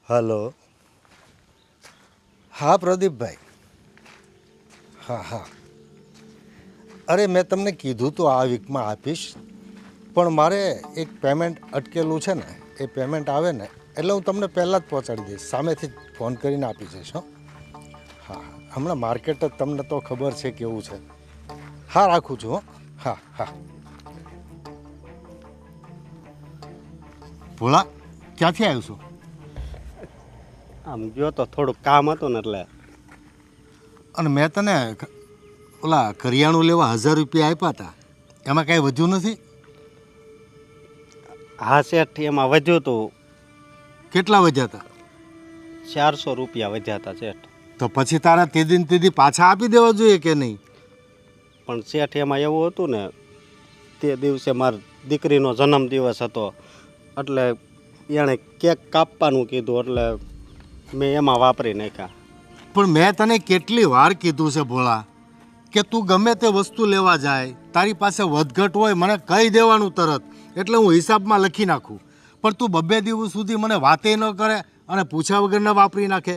Hello. હા પ્રદીપભાઈ. હા. અરે મેં તમને કીધું તો આ વીકમાં આપીશ, પણ મારે એક પેમેન્ટ અટકેલું છે ને, એ પેમેન્ટ આવે ને એટલે હું તમને પહેલાં જ પહોંચાડી દઈશ, સામેથી જ ફોન કરીને આપી જઈશ. હા, હમણાં માર્કેટ જ તમને તો ખબર છે કેવું છે. હા, રાખું છું. હા. ભોળા, ક્યાંથી આવ્યું છું? આમ ગયો તો થોડુંક કામ હતું ને એટલે. અને મેં તને ઓલા કરિયાણું લેવા 1000 રૂપિયા આપ્યા હતા, એમાં કાંઈ વધ્યું નથી? હા શેઠ, એમાં વધ્યું હતું. કેટલા વધ્યા હતા? 400 રૂપિયા વધ્યા હતા શેઠ. તો પછી તારા તેદી પાછા આપી દેવા જોઈએ કે નહીં? પણ શેઠ એમાં એવું હતું ને, તે દિવસે મારી દીકરીનો જન્મદિવસ હતો એટલે એણે કેક કાપવાનું કીધું એટલે મેં એમાં વાપરી નાખ્યા. પણ મેં તને કેટલી વાર કીધું છે ભોળા કે તું ગમે તે વસ્તુ લેવા જાય, તારી પાસે વધઘટ હોય મને કહી દેવાનું તરત, એટલે હું હિસાબમાં લખી નાખું. પણ તું 2 દિવસ સુધી મને વાતે ન કરે અને પૂછ્યા વગર ન વાપરી નાખે.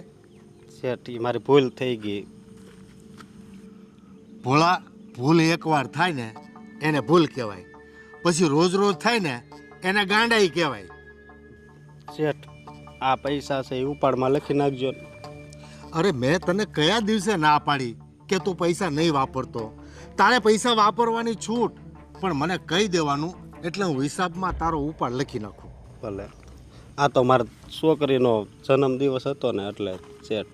શેઠ, એ મારી ભૂલ થઈ ગઈ. ભોળા, ભૂલ એકવાર થાય ને એને ભૂલ કહેવાય, પછી રોજ થાય ને એને ગાંડાઈ કહેવાય. શેઠ, આ પૈસા છે એ ઉપાડમાં લખી નાખજો ને. અરે મેં તને કયા દિવસે ના પાડી કે તું પૈસા નહીં વાપરતો? તારે પૈસા વાપરવાની છૂટ, પણ મને કહી દેવાનું એટલે હું હિસાબમાં તારો ઉપાડ લખી નાખું. ભલે. આ તો મારા છોકરીનો જન્મદિવસ હતો ને એટલે શેઠ.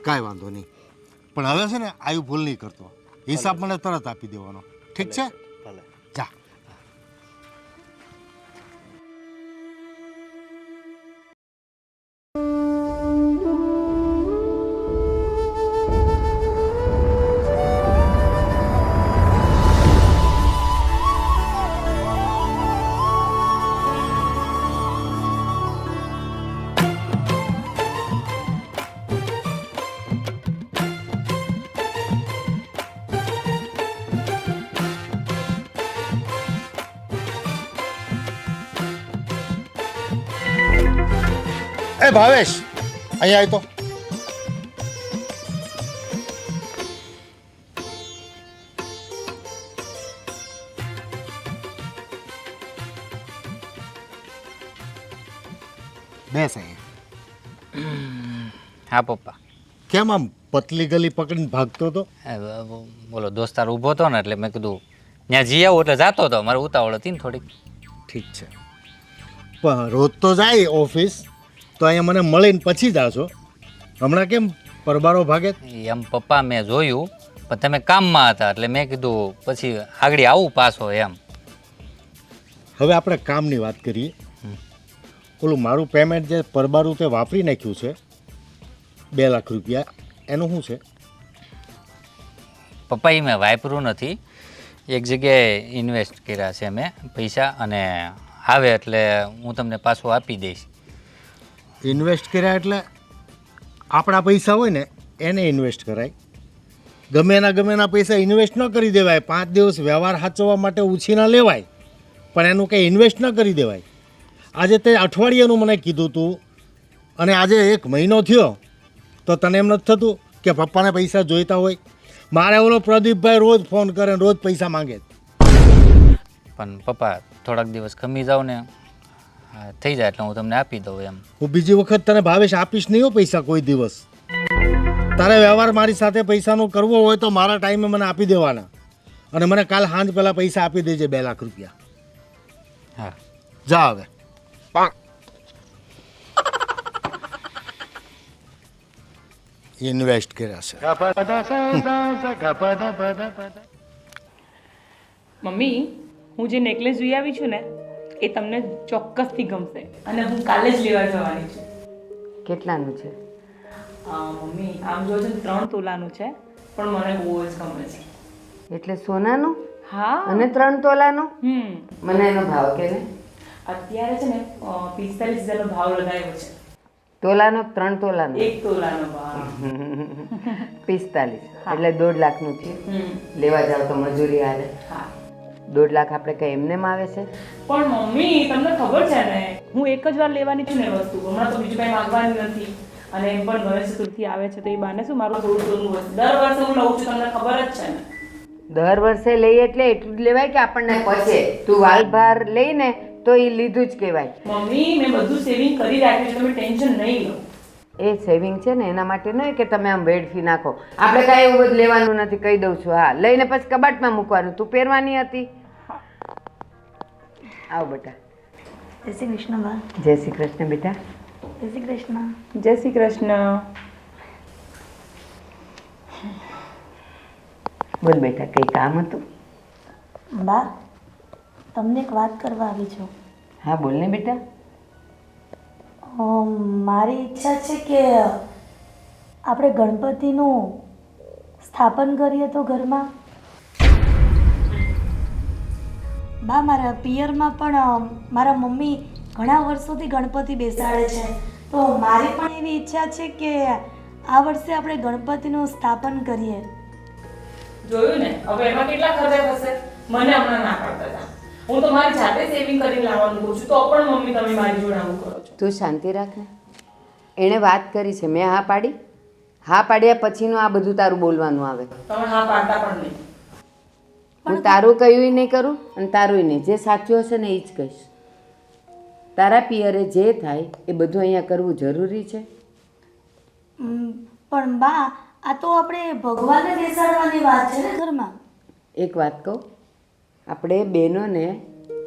કાંઈ વાંધો નહીં, પણ હવે છે ને આવી ભૂલ નહીં કરતો. હિસાબ મને તરત આપી દેવાનો, ઠીક છે? ભલે. જા. એ ભાવેશ, અહીંયા આય તો. બેસ અહીંયા. હા પપ્પા. કેમ આમ પતલી ગલી પકડીને ભાગતો હતો? બોલો, દોસ્તાર ઊભો હતો ને એટલે મેં કીધું ત્યાં જઈ આવું એટલે જતો હતો. મારે ઉતાવળ હતી ને થોડીક. ઠીક છે, પણ રોજ તો જાય ઓફિસ, તો અહીંયા મને મળીને પછી જાશો. હમણાં કેમ પરબારો ભાગે? એમ પપ્પા મેં જોયું, પણ તમે કામમાં હતા એટલે મેં કીધું પછી આગળ આવું પાછો એમ. હવે આપણે કામની વાત કરીએ. ઓલું મારું પેમેન્ટ જે પરબારું તે વાપરી નાખ્યું છે 2 લાખ રૂપિયા, એનું શું છે? પપ્પા એ મેં વાપર્યું નથી, એક જગ્યાએ ઇન્વેસ્ટ કર્યા છે મેં પૈસા, અને આવે એટલે હું તમને પાછું આપી દઈશ. ઇન્વેસ્ટ કર્યા એટલે આપણા પૈસા હોય ને એને ઇન્વેસ્ટ કરાય. ગમે એના પૈસા ઇન્વેસ્ટ ન કરી દેવાય. 5 દિવસ વ્યવહાર સાચવવા માટે ઉછીના લેવાય, પણ એનું કંઈ ઇન્વેસ્ટ ન કરી દેવાય. આજે તે અઠવાડિયાનું મને કીધું તું અને આજે 1 મહિનો થયો, તો તને એમ નથી થતું કે પપ્પાને પૈસા જોઈતા હોય? મારે ઓલો પ્રદીપભાઈ રોજ ફોન કરે, રોજ પૈસા માંગે. પણ પપ્પા થોડાક દિવસ ખમી જાઓ ને, થઈ જાય એટલે હું તમને આપી દઉં એમ. હું બીજી વખત તને ભાવેશ આપીશ નહીં હો પૈસા કોઈ દિવસ. તારે વ્યવહાર મારી સાથે પૈસાનો કરવો હોય તો મારા ટાઈમે મને આપી દેવાના, અને મને કાલ સાંજ પહેલાં પૈસા આપી દેજે 2 લાખ રૂપિયા. હા, જા હવે. ઇન્વેસ્ટ કર્યા છે. મમ્મી, હું જે નેકલેસ જોઈ આવી છું ને એ તમને ચોક્કસથી ગમશે, અને હું કાલે જ લેવા જવાની છું. કેટલાનું છે? મમ્મી આમ જો 3 તોલાનું છે, પણ મને બહુ જ ગમે છે. એટલે સોનાનું? હા. અને 3 તોલાનું? મને એનો ભાવ કે ને. અત્યારે છે ને 45,000નો ભાવ લગાવ્યો છે. તોલાનો 3 તોલાનો? 1 તોલાનો ભાવ 45, એટલે 1.5 લાખનું છે. લેવા જાવ તો મજૂરી હાલે. હા. 1.5 લાખ આપણે કઈ એમનેમ આવે છે? પણ મમ્મી તમને ખબર છે ને હું એક જ વાર લેવાની છું ને વસ્તુ, હમણાં તો બીજું કઈ માંગવાની નથી. અને એમ પણ ગણેશ ચતુર્થી આવે છે તો એ બાને શું મારું થોડું થોડું વસ્તુ દર વર્ષે હું લઉં છું, તમને ખબર જ છે ને. દર વર્ષે લઈએ એટલે એટલું જ લેવાય કે આપણને પચે? તું વાલભાર લઈને તો એ લીધું જ કહેવાય. મમ્મી મેં બધું સેવિંગ કરી રાખ્યું છે, તમે ટેન્શન નહીં લો. એ સેવિંગ છે ને એના માટે નહીં કે તમે આમ વેડફી નાખો. આપણે કાંઈ એવું બધું લેવાનું નથી, કહી દઉં છું. હા, લઈને પછી કબાટમાં મૂકવાનું. તું પહેરવાની હતી. આવ બેટા. જય શ્રી કૃષ્ણ બા. જય શ્રી કૃષ્ણ બેટા. જય શ્રી કૃષ્ણ. જય શ્રી કૃષ્ણ. બોલ બેટા, કંઈ કામ હતું? બા તમને એક વાત કરવા આવી છું. હા બોલ ને બેટા. મારી ઈચ્છા છે કે આપણે ગણપતિનું સ્થાપન કરીએ તો ઘરમાં. બા મારા પિયરમાં પણ મારા મમ્મી ઘણા વર્ષોથી ગણપતિ બેસાડે છે, તો મારી પણ એવી ઈચ્છા છે કે આ વર્ષે આપણે ગણપતિનું સ્થાપન કરીએ. જોયું ને, હવે એમાં કેટલા ખર્ચા થશે? મને હમણાં ના પાડતા હતા. હું તો મારી જાતે સેવિંગ કરીને લાવવાનું કહું છું તો પણ મમ્મી તમે મારી જોડે આવું કરો છો. તું શાંતિ રાખ ને. એણે વાત કરી છે, મેં હા પાડી. હા પાડ્યા પછીનું આ બધું તારું બોલવાનું આવે. તમે હા પાડતા પણ નહીં. હું તારું કહ્યું નહીં કરું અને તારું નહીં. જે સાચું હશે ને એ જ કહીશ. તારા પિયરે જે થાય એ બધું અહીંયા કરવું જરૂરી છે. પણ બા આ તો આપણે ભગવાનને બેસાડવાની વાત છે ને ઘરમાં. એક વાત કહું, આપણે બહેનોને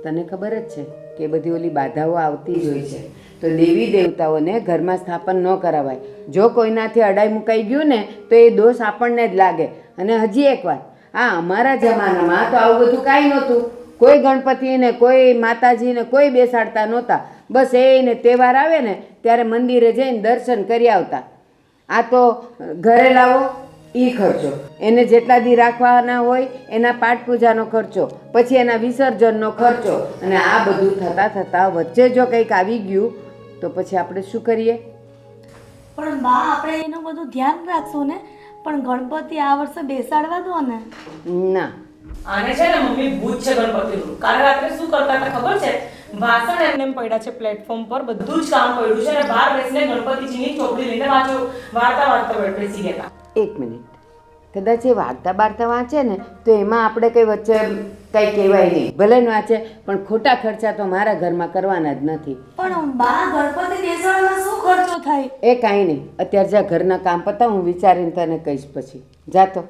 તને ખબર જ છે કે બધી ઓલી બાધાઓ આવતી જ હોય છે, તો દેવી દેવતાઓને ઘરમાં સ્થાપન ન કરાવાય. જો કોઈનાથી અડાઈ મુકાઈ ગયું ને તો એ દોષ આપણને જ લાગે. અને હજી એક વાત, હા અમારા જમાનામાં તો આવું બધું કાંઈ નહોતું. કોઈ ગણપતિને કોઈ માતાજીને કોઈ બેસાડતા નહોતા. બસ એને તહેવાર આવે ને ત્યારે મંદિરે જઈને દર્શન કરી આવતા. આ તો ઘરે લાવો એ ખર્ચો, એને જેટલા દી રાખવાના હોય એના પાઠ પૂજાનો ખર્ચો, પછી એના વિસર્જનનો ખર્ચો, અને આ બધું થતાં થતાં વચ્ચે જો કંઈક આવી ગયું તો પછી આપણે શું કરીએ? પણ બા આપણે એનું બધું ધ્યાન રાખશું ને, પણ ગણપતિ આ વર્ષે બેસાડવા દો ને. ના, આને છે ને મમ્મી ભૂત છે ગણપતિનું. કાલે રાત્રે શું કરતા હતા ખબર છે? વાસણ એમને એમ પડ્યા છે પ્લેટફોર્મ પર, બધું જ કામ પડ્યું છે અને બહાર બેસીને ગણપતિજીની ચોપડી લઈને વાર્તા બેસી ગયા. એક મિનિટ. કદાચ એ વાર્તા બાર્તા વાંચે ને તો એમાં આપણે કંઈ વચ્ચે કંઈ કહેવાય નહીં. ભલે ને વાંચે પણ ખોટા ખર્ચા તો મારા ઘરમાં કરવાના જ નથી. પણ બા ગણપતિ બેસાડવા શું ખર્ચો થાય? એ કાંઈ નહીં. અત્યારે જ્યાં ઘરના કામ પતાવ, હું વિચારીને તને કહીશ પછી. જાતો.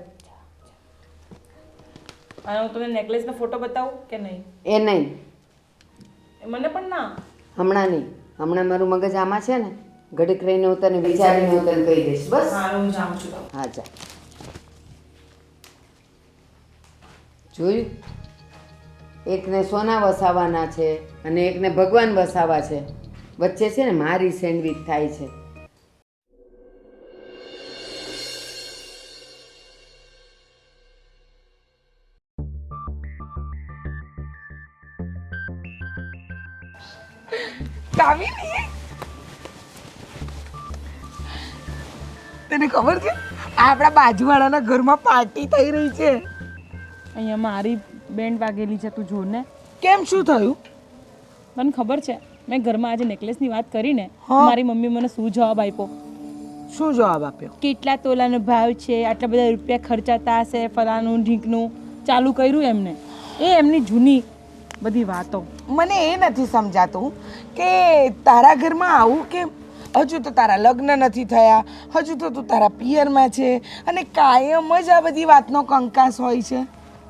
અને હું તમને નેકલેસનો ફોટો બતાવું કે નહીં? એ નહીં, મને પણ ના. હમણાં નહીં. હમણાં મારું મગજ આમાં છે ને, ઘડીક રહીને હું તને વિચારીને હું તને કહી દઈશ. બસ હા હું જાઉં છું. હા જા. જોયું, એકને સોના વસાવાના છે અને એકને ભગવાન વસાવા છે. વચ્ચે છે ને મારી સેન્ડવિચ થાય છે. કામિની, તને ખબર છે આપણા બાજુવાળાના ઘરમાં પાર્ટી થઈ રહી છે? અહીંયા મારી બેન્ડ વાગેલી છે, તું જો ને. કેમ, શું થયું? મને ખબર છે, મેં ઘરમાં આજે નેકલેસની વાત કરીને હા. મારી મમ્મી મને શું જવાબ આપ્યો? શું જવાબ આપ્યો? કેટલા તોલાનો ભાવ છે, આટલા બધા રૂપિયા ખર્ચાતા હશે, ફલાનું ઢીંકનું ચાલુ કર્યું એમને. એ એમની જૂની બધી વાતો. મને એ નથી સમજાતું કે તારા ઘરમાં આવું કેમ? હજુ તો તારા લગ્ન નથી થયા, હજુ તો તું તારા પિયરમાં છે અને કાયમ જ આ બધી વાતનો કંકાસ હોય છે.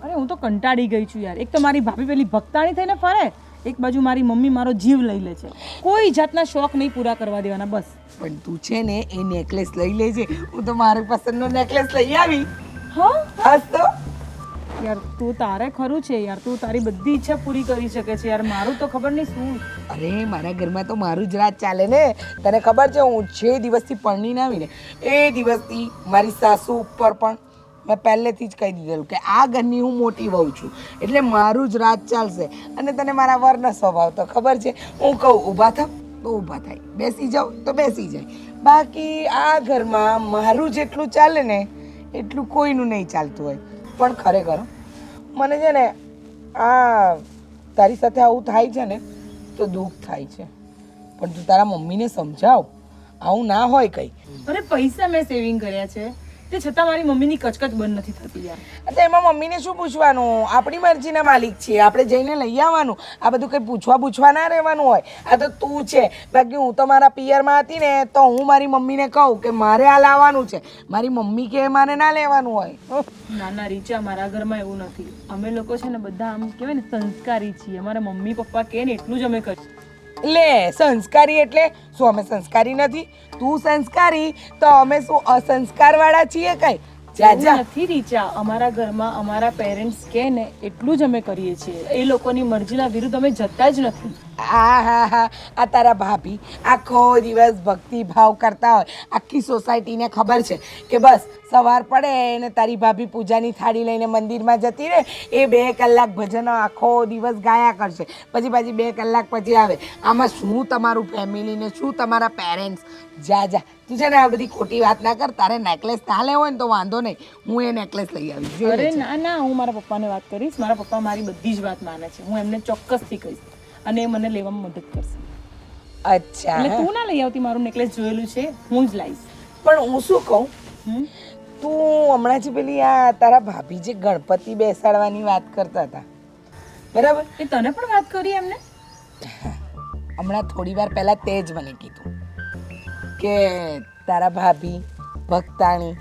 અરે હું તો કંટાળી ગઈ છું યાર. એક તો મારી ભાભી પેલી ભક્તાણી થઈને ફરે, એક બાજુ મારી મમ્મી મારો જીવ લઈ લે છે. કોઈ જાતના શોખ નહીં પૂરા કરવા દેવાના. બસ. પણ તું છે ને એ નેકલેસ લઈ લેજે. હું તો મારી પસંદનો નેકલેસ લઈ આવી. હા હાસ તો યાર, તું તારે ખરું છે યાર, તું તારી બધી ઈચ્છા પૂરી કરી શકે છે યાર. મારું તો ખબર નહીં શું. અરે મારા ઘરમાં તો મારું જ રાજ ચાલે ને. તને ખબર છે, હું 6 દિવસથી પરણીને આવીને એ દિવસથી મારી સાસુ ઉપર પણ મેં પહેલેથી જ કહી દીધેલું કે આ ઘરની હું મોટી વહુ છું, એટલે મારું જ રાજ ચાલશે. અને તને મારા વરનો સ્વભાવ તો ખબર છે, હું કહું ઊભા થાવ તો ઊભા થાય, બેસી જાઓ તો બેસી જાય. બાકી આ ઘરમાં મારું જેટલું ચાલે ને એટલું કોઈનું નહીં ચાલતું હોય. પણ ખરેખર મને છે ને આ તારી સાથે આવું થાય છે ને તો દુઃખ થાય છે, પણ તું તારા મમ્મીને સમજાવ આવું ના હોય કંઈ. અરે પૈસા મેં સેવિંગ કર્યા છે તે છતાં મારી મમ્મીની કચકચ બંધ નથી થતી યાર. તો એમાં મમ્મીને શું પૂછવાનું? આપણી મરજીના માલિક છીએ, આપણે જઈને લઈ આવવાનું. આ બધું કંઈ પૂછવા ના રહેવાનું હોય. આ તો તું છે, બાકી હું તો મારા પિયરમાં હતી ને તો હું મારી મમ્મીને કહું કે મારે આ લાવવાનું છે, મારી મમ્મી કે મારે ના લેવાનું હોય. ના ના રીચા, મારા ઘરમાં એવું નથી. અમે લોકો છે ને બધા આમ કહેવાય ને સંસ્કારી છીએ. અમારા મમ્મી પપ્પા કહે ને એટલું જ અમે કરીએ. લે સંસ્કારી એટલે શું? અમે સંસ્કારી નથી? તું સંસ્કારી તો અમે શું અસંસ્કાર વાળા છીએ કઈ? જા જા. એવું નથી રીચા, અમારા ઘરમાં અમારા પેરેન્ટ્સ કહે ને એટલું જ અમે કરીએ છીએ. એ લોકોની મરજીના વિરુદ્ધ અમે જતા જ નથી. આ તારા ભાભી આખો દિવસ ભક્તિ ભાવ કરતા હોય. આખી સોસાયટીને ખબર છે કે બસ સવાર પડે ને તારી ભાભી પૂજાની થાળી લઈને મંદિરમાં જતી રહે, એ 2 કલાક ભજનો આખો દિવસ ગાયા કરશે, પછી 2 કલાક પછી આવે. આમાં શું તમારું ફેમિલી ને શું તમારા પેરેન્ટ્સ? જા જા, તું છે ને આ બધી ખોટી વાત ના કર. તારે નેકલેસ ના લેવો હોય ને તો વાંધો નહીં, હું એ નેકલેસ લઈ આવીશ. જોઈ અરે લેજે. ના ના, હું મારા પપ્પાને વાત કરીશ. મારા પપ્પા મારી બધી જ વાત માને છે. હું એમને ચોક્કસથી કહીશ અને એ મને લેવામાં મદદ કરશે. અચ્છા, એટલે તું ના લઈ આવતી, મારું નેકલેસ જોયેલું છે, હું જ લાવીશ. પણ હું શું કહું, હમ? તું હમણાં જે પેલી આ તારા ભાભી જે ગણપતિ બેસાડવાની વાત કરતા હતા, બરાબર? એ તને પણ વાત કરી એમને? હમણાં થોડી વાર પહેલા તે જ મને કીધું કે તારા ભાભી ભક્તાણી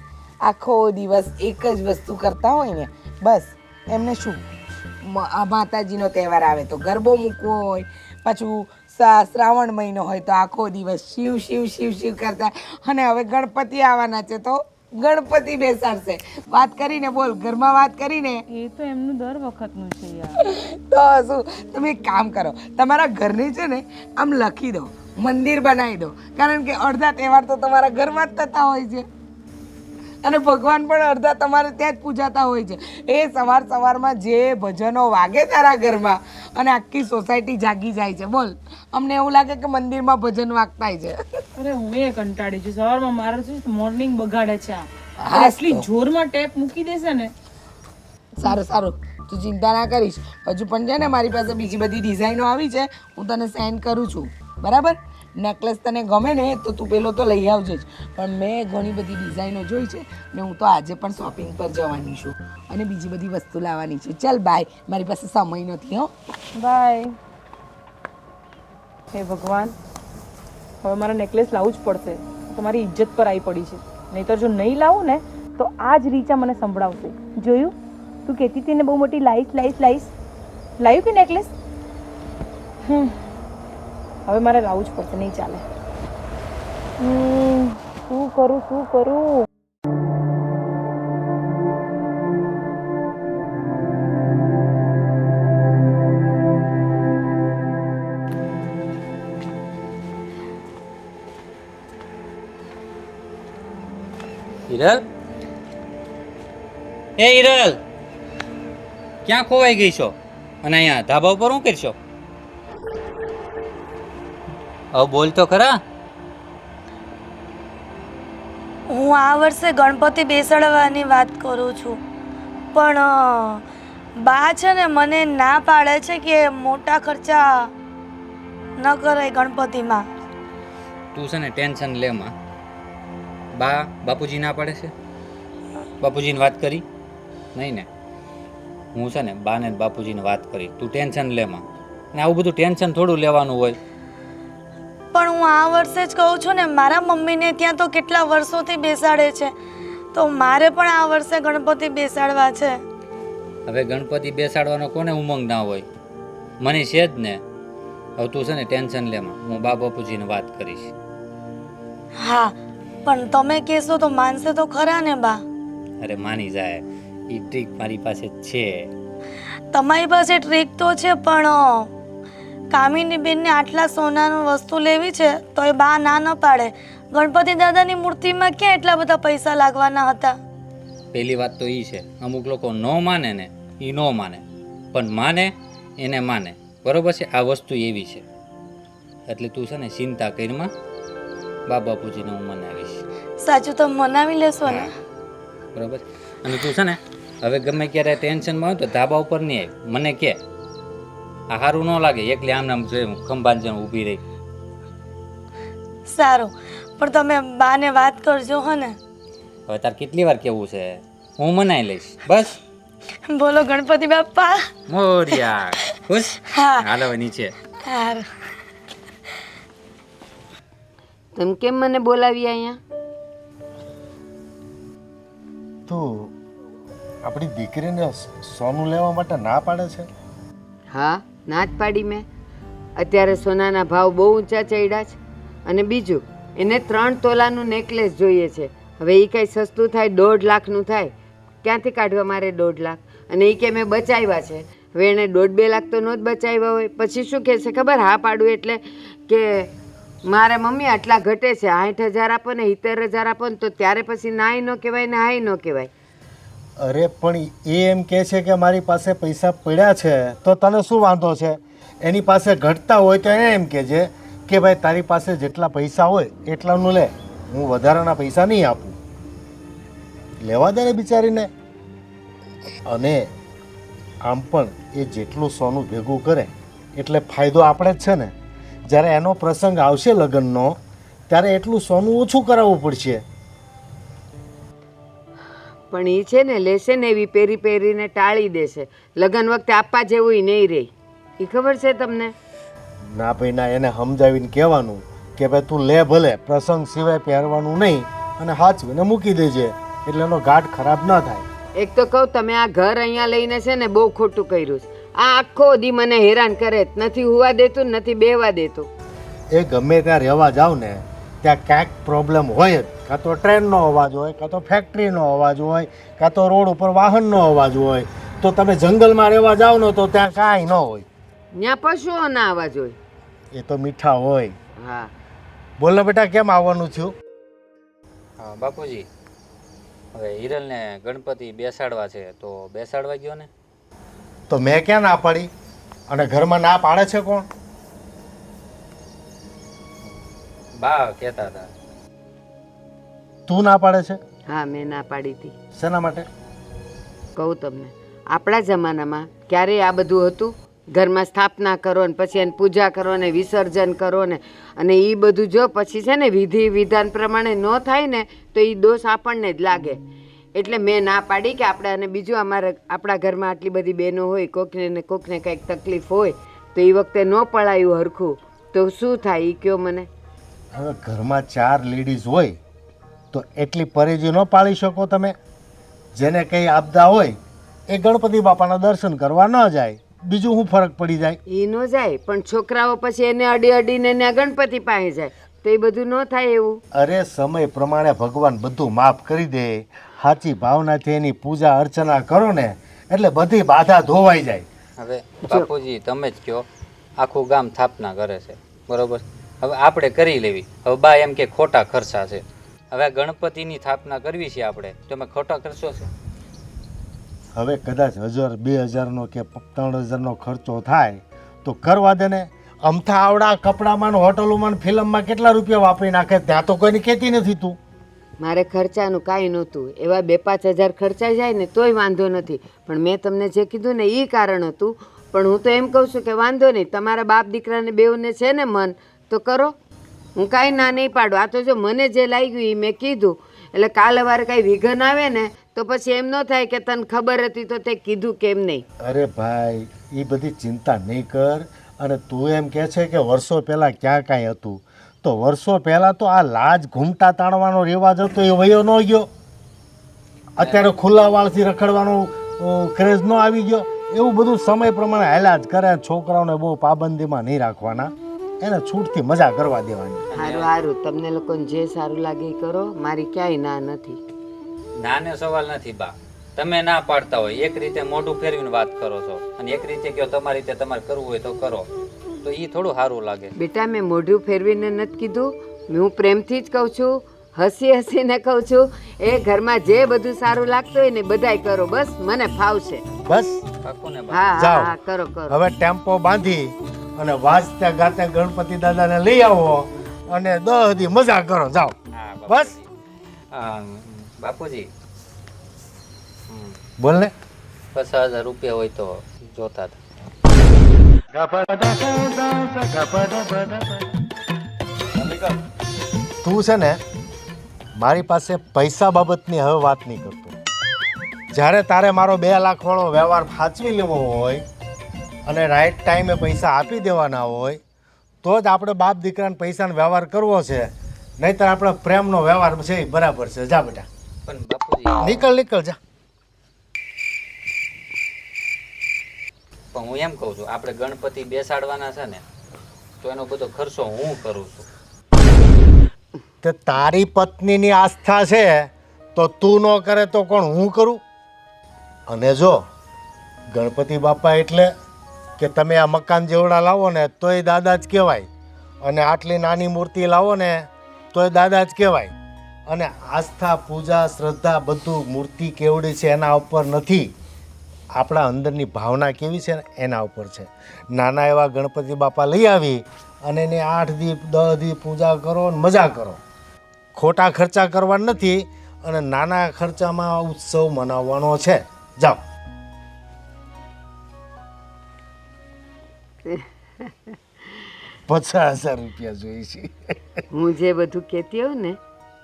આખો દિવસ એક જ વસ્તુ કરતા હોય ને, બસ એમને શું માતાજીનો તહેવાર આવે તો ગરબો મૂકવો હોય, પાછું શ્રાવણ મહિનો હોય તો આખો દિવસ શિવ શિવ શિવ શિવ કરતા, અને હવે ગણપતિ આવવાના છે તો ગણપતિ બેસાડશે. વાત કરીને બોલ, ઘરમાં વાત કરીને. એ તો એમનું દર વખતનું છે યાર. તો શું, તમે એક કામ કરો, તમારા ઘરને છે ને આમ લખી દો, મંદિર બનાવી દો, કારણ કે અડધા તહેવાર તો તમારા ઘરમાં જ થતા હોય છે અને ભગવાન પણ અડધા તમારે ત્યાં જ પૂજાતા હોય છે. એ સવારમાં જે ભજનો વાગે તારા ઘરમાં અને આખી સોસાયટી જાગી જાય છે. બોલ, અમને એવું લાગે કે મંદિરમાં ભજન વાગતા છે. અરે હું એ કંટાળી છું. સવારમાં મારે છે મોર્નિંગ બગાડે છે આ. હા, એટલી જોરમાં ટેપ મૂકી દેશે ને. સારું, તું ચિંતા ના કરીશ. હજુ પણ છે ને મારી પાસે બીજી બધી ડિઝાઇનો આવી છે, હું તને સેન્ડ કરું છું, બરાબર? નેકલેસ તને ગમે ને તો તું પેલો તો લઈ આવજે જ, પણ મેં ઘણી બધી ડિઝાઇનો જોઈ છે ને હું તો આજે પણ શોપિંગ પર જવાની છું અને બીજી બધી વસ્તુ લાવવાની છે. ચાલ બાય, મારી પાસે સમય નથી. હો, બાય. હે ભગવાન, હવે મારે નેકલેસ લાવવું જ પડશે. તમારી ઇજ્જત પર આવી પડી છે. નહીંતર જો નહીં લાવું ને તો આ જ રીચા મને સંભળાવશે. જોયું, તું કહેતી હતી ને બહુ મોટી લાઈસ લાવ્યું કે નેકલેસ? હવે મારે લાવવું જ પડશે, નહીં ચાલે. શું કરું? હિરલ, એ હિરલ, ક્યાં ખોવાઈ ગઈ છો? અને અહીંયા ધાબા ઉપર શું કરશો? હવે બોલ તો ખરા. હું આ વર્ષે ગણપતિ બેસાડવાની વાત કરું છું, પણ બા છે ને મને ના પાડે છે કે મોટા ખર્ચા ન કરાય ગણપતિમાં. તું છે ને ટેન્શન લેમાં. બાપુજી ના પાડે છે? બાપુજીને વાત કરી નહીં ને? હું છે ને બાને બાપુજીને વાત કરી. તું ટેન્શન લેમાં. અને આવું બધું ટેન્શન થોડું લેવાનું હોય. પણ હું આ વર્ષે જ કહું છું ને, મારા મમ્મીને ત્યાં તો કેટલા વર્ષોથી બેસાડે છે, તો મારે પણ આ વર્ષે ગણપતિ બેસાડવા છે. હવે ગણપતિ બેસાડવાનો કોને ઉમંગ ના હોય? મને છે જ ને. હવે તું છે ને ટેન્શન લેમાં. હું બાપુજીને વાત કરીશ. હા, પણ તમે કહેશો તો માનશે તો ખરા ને બા? અરે માની જાય, એ ટ્રીક મારી પાસે છે. તમારી પાસે ટ્રીક તો છે, પણ કામિની બેનને આટલા સોનાનું વસ્તુ લેવી છે તો એ બા ના ન પાડે. ગણપતિ દાદાની મૂર્તિમાં ક્યાં એટલા બધા પૈસા લાગવાના હતા? પહેલી વાત તો એ છે, અમુક લોકો ન માને ને એ ન માને, પણ માને એને માને. બરોબર છે? આ વસ્તુ એવી છે. એટલે તું છે ને ચિંતા કરીમાં, બાપુજીને હું મનાવીશ. સાચું તો મનાવી લેશો ને? બરોબર. અને તું છે ને હવે ગમે ક્યારે ટેન્શનમાં હોય તો ધાબા ઉપર નહીં આવે, મને કે આ સારું ન લાગે એકલી આમ નામ જોઈ ખંભાન જેમ ઊભી રહી. સારું, પણ તમે બાને વાત કરજો હો ને. હવે તાર કેટલી વાર કેવું છે, હું મનાઈ લઈશ બસ. બોલો ગણપતિ બાપ્પા. મોરિયા ખુશ. હા. હાલો હવે નીચે. સારું. તમે કેમ મને બોલાવી અહીંયા? તો આપણી દીકરીને સોનું લેવા માટે ના પાડે છે? હા, ના જ પાડી મેં. અત્યારે સોનાના ભાવ બહુ ઊંચા ચડ્યા છે. અને બીજું, એને 3 તોલાનું નેકલેસ જોઈએ છે. હવે એ કંઈ સસ્તું થાય 1.5 લાખનું થાય, ક્યાંથી કાઢવા મારે 1.5 લાખ? અને એ કે મેં બચાવ્યા છે. હવે એને 1.5-2 લાખ તો ન જ બચાવ્યા હોય, પછી શું કહેશે ખબર? હા પાડું એટલે કે મારા મમ્મી આટલા ઘટે છે, 60,000 આપો ને 70,000 આપો ને, તો ત્યારે પછી નાય ન કહેવાય ને હાય ન કહેવાય. અરે પણ એ એમ કહે છે કે મારી પાસે પૈસા પડ્યા છે, તો તને શું વાંધો છે? એની પાસે ઘટતા હોય તો એને એમ કહેજે કે ભાઈ તારી પાસે જેટલા પૈસા હોય એટલાનું લે, હું વધારાના પૈસા નહીં આપું. લેવા દે ને બિચારીને. અને આમ પણ એ જેટલું સોનું ભેગું કરે એટલે ફાયદો આપણે જ છે ને. જ્યારે એનો પ્રસંગ આવશે લગ્નનો, ત્યારે એટલું સોનું ઓછું કરાવવું પડશે. પણ એ છે ને લેશે ને એવી પહેરીને ટાળી દેશે. લગ્ન વખતે આપવા જેવું નહીં રહે. એ ખબર છે તમને? ના ભાઈ ના, એને સમજાવીને કહેવાનું કે ભાઈ તું લે ભલે, પ્રસંગ સિવાય પહેરવાનું નહીં, અને હાચવીને મૂકી દેજે એટલે એનો ઘાટ ખરાબ ન થાય. એક તો કહું, તમે આ ઘર અહીંયા લઈને છે ને બહુ ખોટું કર્યું છે. આ આખો દી મને હેરાન કરે, નથી હુવા દેતું નથી બેવા દેતું. એ ગમે ત્યાં રહેવા જાવ ને ત્યાં ક્યાંક પ્રોબ્લેમ હોય જ. કાં તો ટ્રેનનો અવાજ હોય, કાં તો ફેક્ટરીનો અવાજ હોય, કાં તો રોડ ઉપર વાહનનો અવાજ હોય. તો તમે જંગલમાં રહેવા જાઓ ને તો ત્યાં કાંઈ ન હોય. ત્યાં પશુઓના અવાજ હોય. એ તો મીઠા હોય. હા, બોલ ને બેટા, કેમ આવવાનું થયું? હા બાપુજી, હવે હિરલને ગણપતિ બેસાડવા છે તો બેસાડવા ગયો ને. તો મેં ક્યાં ના પાડી? અને ઘરમાં ના પાડે છે કોણ? બા કહેતા હતા. તું ના પાડે છે? હા, મેં ના પાડી હતી. શેના માટે? કહું તમને, આપણા જમાનામાં ક્યારેય આ બધું હતું? ઘરમાં સ્થાપના કરો ને પછી એને પૂજા કરો ને વિસર્જન કરો ને, અને એ બધું જો પછી છે ને વિધિ વિધાન પ્રમાણે ન થાય ને તો એ દોષ આપણને જ લાગે. એટલે મેં ના પાડી કે આપણે, અને બીજું આપણા ઘરમાં આટલી બધી બહેનો હોય, કોકને ને કોકને કંઈક તકલીફ હોય તો એ વખતે ન પડાયું હરખું તો શું થાય એ કહો મને. હવે ઘરમાં 4 લેડીઝ હોય તો એટલી પરેજી ન પાળી શકો તમે? જેને કંઈ આપદા હોય એ ગણપતિ બાપાના દર્શન કરવા ન જાય, બીજું શું ફરક પડી જાય? એ ન જાય, પણ છોકરાઓ પછી એને અડીને ને ગણપતિ પાસે જાય તો એ બધું ન થાય એવું. અરે સમય પ્રમાણે ભગવાન બધું માફ કરી દે. સાચી ભાવનાથી એની પૂજા અર્ચના કરો ને એટલે બધી બાધા ધોવાઈ જાય. હવે બાપુજી તમે જ કહો, આખું ગામ સ્થાપના કરે છે બરોબર, હવે આપણે કરી લેવી. હવે બા એમ કે ખોટા ખર્ચા છે. હવે ગણપતિની સ્થાપના કરવી છે આપણે, તો એમાં ખોટા ખર્ચો છે. હવે કદાચ 1000-2000નો કે 3000નો ખર્ચો થાય તો કરવા દે ને. અમથા આવડા કપડામાં ને હોટલોમાં ને ફિલ્મમાં કેટલા રૂપિયા વાપરી નાખે, ત્યાં તો કોઈને કહેતી નથી તું. મારે ખર્ચાનું કાંઈ નહોતું. એવા 2-5 હજાર ખર્ચાઈ જાય ને તોય વાંધો નથી, પણ મેં તમને જે કીધું ને એ કારણ હતું. પણ હું તો એમ કહું છું કે વાંધો નહીં, તમારા બાપ દીકરાને બેઉને છે ને મન તો કરો. હું કાંઈ ના નહીં પાડું. આ તો જો મને જે લાગ્યું એ મેં કીધું, એટલે કાલ સવારે કાંઈ વિઘન આવે ને તો પછી એમ ન થાય કે તને ખબર હતી તો તે કીધું કેમ નહીં. અરે ભાઈ, એ બધી ચિંતા નહીં કર. અને તું એમ કહે છે કે વર્ષો પહેલાં ક્યાં કાંઈ હતું, તો વર્ષો પહેલાં તો આ લાજ ઘૂમટા તાણવાનો રિવાજ હતો એ વયો ન ગયો. અત્યારે ખુલ્લા વાળથી રખડવાનો ક્રેઝ ન આવી ગયો. એવું બધું સમય પ્રમાણે હાલ્યા જ કરે. છોકરાઓને બહુ પાબંદીમાં નહીં રાખવાના, એને છૂટથી મજા કરવા દેવાની. સારું સારું, તમને લોકોને જે સારું લાગે એ કરો, મારી ક્યાંય ના નથી. નાનો સવાલ નથી બા, તમે ના પાડતા હોય એક રીતે મોઢું ફેરવીને વાત કરો છો, અને એક રીતે કહો તમારી રીતે તમારે કરવું હોય તો કરો, તો એ થોડું સારું લાગે. બેટા, મેં મોઢું ફેરવીને નથી કીધું, હું પ્રેમથી જ કહું છું, હસીને કહું છું. એ ઘરમાં જે બધું સારું લાગતું હોય ને બધાય કરો, બસ મને ફાવશે. બસ પાક્કું ને બા? હા જાઓ. હા, કરો કરો. હવે ટેમ્પો બાંધી અને વાજતા ગાતા ગણપતિ દાદાને લઈ આવો અને 10 દી મજા કરો. જાઓ હા બસ. બાપુજી, બોલ ને. 50,000 રૂપિયા હોય તો જોતા હતા. તું છે ને મારી પાસે પૈસા બાબતની હવે વાત નહીં કરતો. જ્યારે તારે મારો 2 લાખ વાળો વ્યવહાર સાચવી લેવો હોય અને રાઈટ ટાઈમે પૈસા આપી દેવાના હોય તો જ આપણે બાપ દીકરાને પૈસાનો વ્યવહાર કરવો છે, નહીંતર આપણે પ્રેમનો વ્યવહાર છે એ બરાબર છે. જા બેટા, પણ બાપુજી નીકળ જા. પણ હું એમ કહું છું, આપણે ગણપતિ બેસાડવાના છે ને, તો એનો બધો ખર્ચો હું કરું છું. તે તારી પત્નીની આસ્થા છે તો તું ન કરે તો કોણ, હું કરું? અને જો ગણપતિ બાપા એટલે કે તમે આ મકાન જેવડા લાવો ને તોય દાદા જ કહેવાય, અને આટલી નાની મૂર્તિ લાવો ને તોય દાદા જ કહેવાય. અને આસ્થા, પૂજા, શ્રદ્ધા બધું મૂર્તિ કેવડી છે એના ઉપર નથી, આપણા અંદરની ભાવના કેવી છે ને એના ઉપર છે. નાના એવા ગણપતિ બાપા લઈ આવી અને એની 8 દી 10 દી પૂજા કરો ને મજા કરો. ખોટા ખર્ચા કરવા નથી અને નાના ખર્ચામાં ઉત્સવ મનાવવાનો છે. જાઓ. ₹50,000 જોઈએ છે. હું જે બધું કહેતી હોઉં ને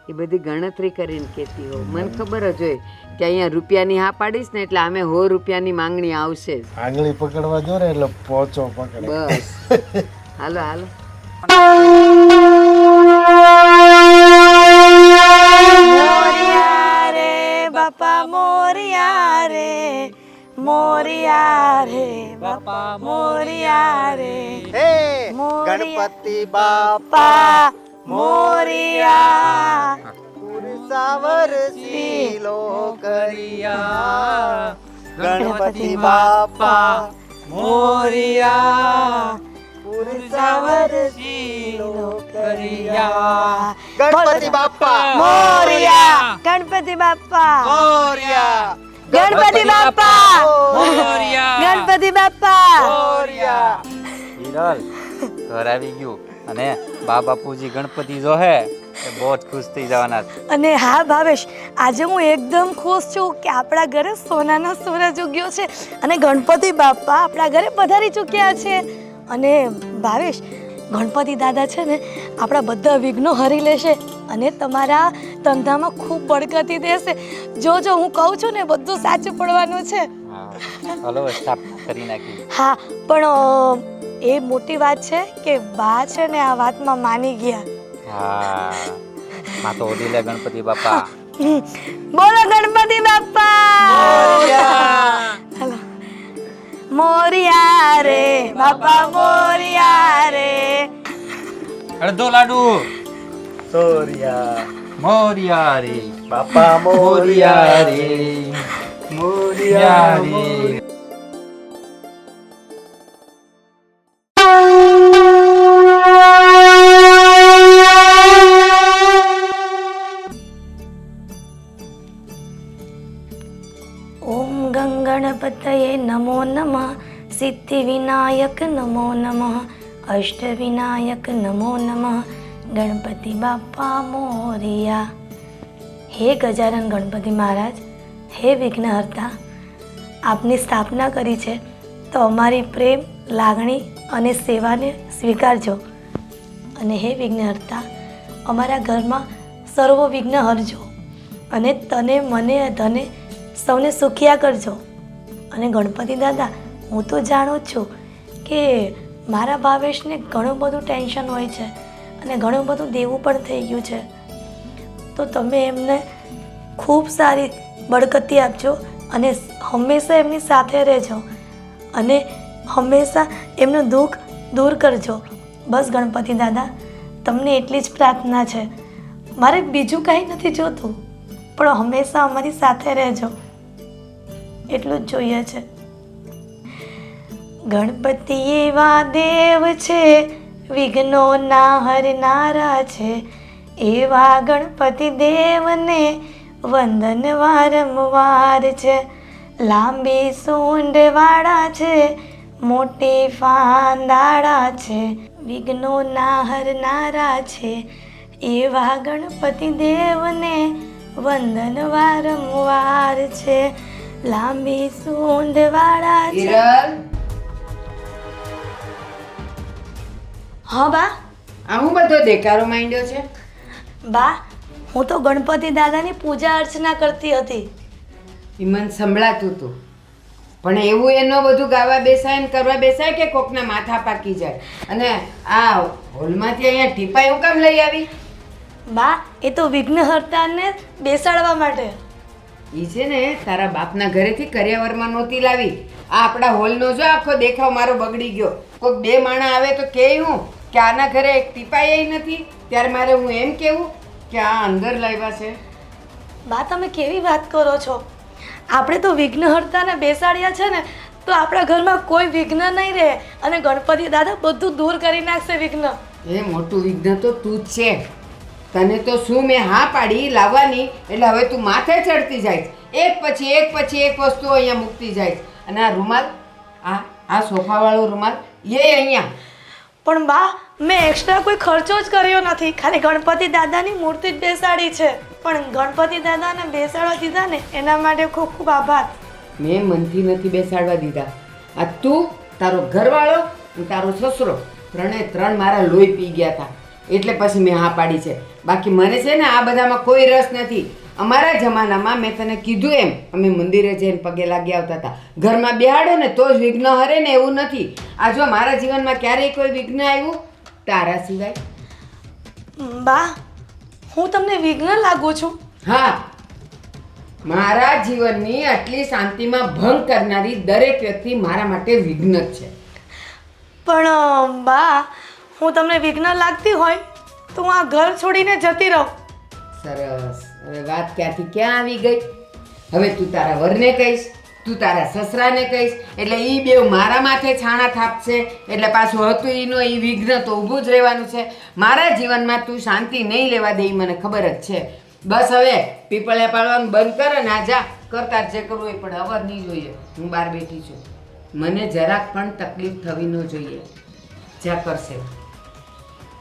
એ બધી ગણતરી કરીને કહેતી હોઉં. મને ખબર જ હોય કે અહીંયા રૂપિયાની હા પાડીશ ને એટલે અમે 100 રૂપિયાની માંગણી આવશે જ. આંગળી પકડવા જો ને એટલે પોચો પકડે. બસ હાલો હાલો. મોરિયા રે બાપા મોરિયા રે, મોરિયા રે બાપા મોરિયા રે, ગણપતિ બાપા પા મોરિયા સાવર સીલો કરિયા, ગણપતિ બાપા મોરિયા સાવર સીલો કરિયા, ગણપતિ બાપા મોરિયા, ગણપતિ બાપા મોરિયા, ગણપતિ બાપા ગણપતિ બાપા. હિરલ, ઘર આવી ગયું અને બા બાપુજી ગણપતિ જો હે એ બહુ જ ખુશ થઈ જવાના છે. અને હા ભાવેશ, આજે હું એકદમ ખુશ છું કે આપણા ઘરે સોનાનો સૂરજ ઉગ્યો છે અને ગણપતિ બાપા આપણા ઘરે પધારી ચૂક્યા છે. અને ભાવેશ, ગણપતિ દાદા છે ને આપણા બધા વિઘ્નો હરી લેશે અને તમારા ધંધામાં ખૂબ બળકતી દેશે. જો હું કહું છું ને બધું સાચું પડવાનું છે. હલો, સ્થાપના કરી નાખી. હા, પણ એ મોટી વાત છે કે બા છે ને આ વાતમાં માની ગયા. હા, માં તો ઓડી લે ગણપતિ બાપા. બોલો ગણપતિ બાપા મોરિયા રે બાપા મોરિયા રે. અડધો લાડુ સોરિયા મોરિયા રે બાપા મોરિયા રે મોરિયા રે. ઓમ ગંગણપતયે નમો નમઃ, સિદ્ધિ વિનાયક નમો નમઃ, અષ્ટ વિનાયક નમો નમઃ, ગણપતિ બાપા મોરિયા. હે ગજાનન ગણપતિ મહારાજ, હે વિઘ્નહર્તા, આપની સ્થાપના કરી છે તો અમારી પ્રેમ, લાગણી અને સેવાને સ્વીકારજો. અને હે વિઘ્નહર્તા, અમારા ઘરમાં સર્વ વિઘ્ન હરજો અને તને, મને, ધને સૌને સુખિયા કરજો. અને ગણપતિ દાદા, હું તો જાણું જ છું કે મારા ભાવેશને ઘણું બધું ટેન્શન હોય છે અને ઘણું બધું દેવું પણ થઈ ગયું છે, તો તમે એમને ખૂબ સારી બળકતી આપજો અને હંમેશા એમની સાથે રહેજો અને હંમેશા એમનું દુઃખ દૂર કરજો. બસ ગણપતિ દાદા, તમને એટલી જ પ્રાર્થના છે. મારે બીજું કાંઈ નથી જોતું, પણ હંમેશા અમારી સાથે રહેજો, એટલું જ જોઈએ છે. ગણપતિ એવા દેવ છે, વિઘ્નોના હરનારા છે, એવા ગણપતિ દેવને વંદન વારંવાર છે. લાંબી સૂંઢવાળા છે, મોટી ફાંદાળા છે, વિઘ્નોના હરનારા છે, એવા ગણપતિ દેવને વંદન વારંવાર છે. લાંબી સૂંઢવાળા છે. હિરલ, હા બા. આ હું બધો દેકારો માંડ્યો છે? બા, હું તો ગણપતિ દાદાની પૂજા અર્ચના કરતી હતી. એ મને સંભળાતું હતું, પણ એવું એનો બધું ગાવા બેસાય ને કરવા બેસાય કે કોકના માથા પાકી જાય. અને આ હોલમાંથી અહીંયા ટીપા એવું કામ લઈ આવી? બા, એ તો વિઘ્નહર્તાને બેસાડવા માટે. એ છે ને તારા બાપના ઘરેથી કરિયાવરમાં નહોતી લાવી. આ આપણા હોલનો જો આખો દેખાવ મારો બગડી ગયો. કોઈક બે માણા આવે તો કે હું કે આના ઘરે એક ટીપાય નથી, ત્યારે મારે હું એમ કહેવું કે આ અંદર લાવ્યા છે. બા, તમે કેવી વાત કરો છો? આપણે તો વિઘ્નહર્તાને બેસાડ્યા છે ને, તો આપણા ઘરમાં કોઈ વિઘ્ન નહીં રહે અને ગણપતિ દાદા બધું દૂર કરી નાખશે વિઘ્ન. એ મોટું વિઘ્ન તો તું જ છે. તને તો શું મેં હા પાડી લાવવાની, એટલે હવે તું માથે ચડતી જાય, એક પછી એક વસ્તુ અહીંયા મૂકતી જાય. અને આ રૂમાલ, આ સોફાવાળો રૂમાલ એ અહીંયા. પણ બા, મેં એક્સ્ટ્રા કોઈ ખર્ચો જ કર્યો નથી, ખાલી ગણપતિ દાદાની મૂર્તિ જ બેસાડી છે. પણ ગણપતિ દાદાને બેસાડવા દીધા ને એના માટે ખૂબ ખૂબ આભાર. મેં મનથી નથી બેસાડવા દીધા. આ તું, તારો ઘરવાળો અને તારો સસરો ત્રણ મારા લોહી પી ગયા હતા, એટલે પછી મેં હા પાડી છે. બાકી મને છે ને આ બધામાં કોઈ રસ નથી. અમારા જમાનામાં મેં તને કીધું એમ અમે મંદિરે જઈને પગે લાગી આવતા હતા. ઘરમાં બેહાડો ને તો જ વિઘ્ન હરે ને એવું નથી. આ જો મારા જીવનમાં ક્યારેય કોઈ વિઘ્ન આવ્યું તારા સિવાય? બા, હું તમને વિઘ્ન લાગુ છું? હા, મારા જીવનની આટલી શાંતિમાં ભંગ કરનારી દરેક વ્યક્તિ મારા માટે વિઘ્ન જ છે. પણ બા, હું તમને વિઘ્ન લાગતી હોય તો હું આ ઘર છોડીને જતી રહું. સરસ. હવે વાત ક્યાંથી ક્યાં આવી ગઈ? હવે તું તારા વરને કહીશ, તું તારા સસરાને કહીશ, એટલે એ બેવ મારા માથે છાણા થાપશે. એટલે પાછું હતું એનો એ વિઘ્ન તો ઊભું જ રહેવાનું છે. મારા જીવનમાં તું શાંતિ નહીં લેવા દે, મને ખબર જ છે. બસ હવે પીપળે પાડવાનું બંધ કર અને આ જા, કરતા જે કરવું એ પણ અવર નહીં જોઈએ. હું બહાર બેઠી છું, મને જરાક પણ તકલીફ થવી ન જોઈએ. જા કરશે.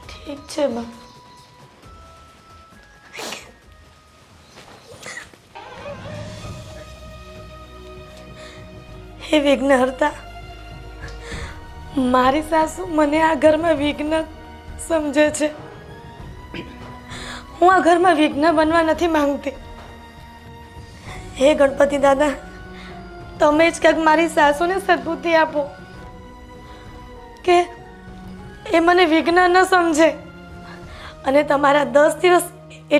ઠીક છે બા. હે વિઘ્નહર્તા, મારી સાસુ મને આ ઘરમાં વિઘ્ન સમજે છે. હું આ ઘરમાં વિઘ્ન બનવા નથી માંગતી. હે ગણપતિ દાદા, તમે જ કંઈક મારી સાસુને સદબુદ્ધિ આપો કે એ મને વિઘ્ન ન સમજે. અને તમારા 10 દિવસ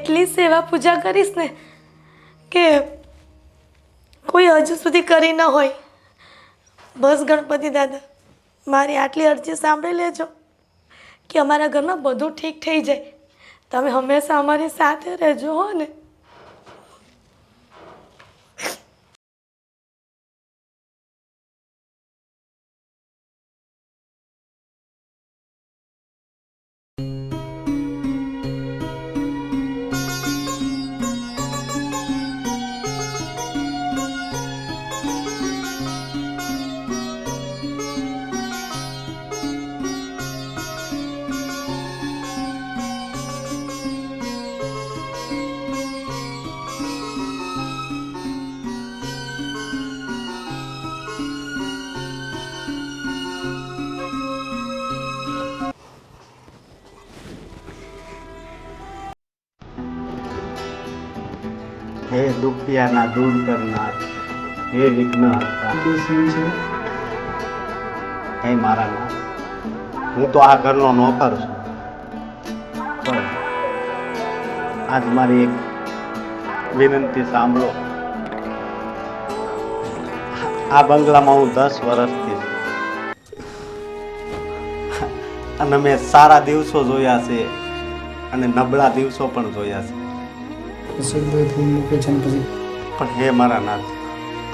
એટલી સેવા પૂજા કરીશ ને કે કોઈ હજુ સુધી કરી ન હોય. બસ ગણપતિ દાદા, મારી આટલી અરજી સાંભળી લેજો કે અમારા ઘરમાં બધું ઠીક થઈ જાય. તમે હંમેશા અમારી સાથે રહેજો હો ને. હે દુખિયાના દૂર કરનાર, હે વિઘ્નહર્તા, હે મારા નાથ, હું તો આ ઘરનો નોકર છું, પણ આજ મારી એક વિનંતી સાંભળો. આ બંગલામાં હું 10 વર્ષથી છું અને મેં સારા દિવસો જોયા છે અને નબળા દિવસો પણ જોયા છે. પણ હે મારા નાથ,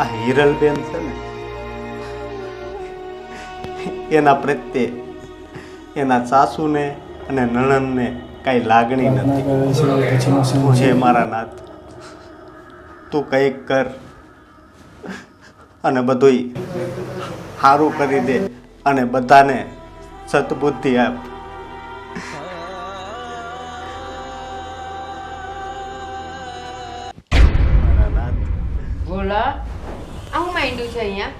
આ હિરલબેન છે ને, એના પ્રત્યે એના સાસુને અને નણંદને કાંઈ લાગણી નથી. હે મારા નાથ, તું કંઈક કર અને બધુંય સારું કરી દે અને બધાને સદબુદ્ધિ આપ. ભોલા, આ હું માંડ્યું છે અહીંયા?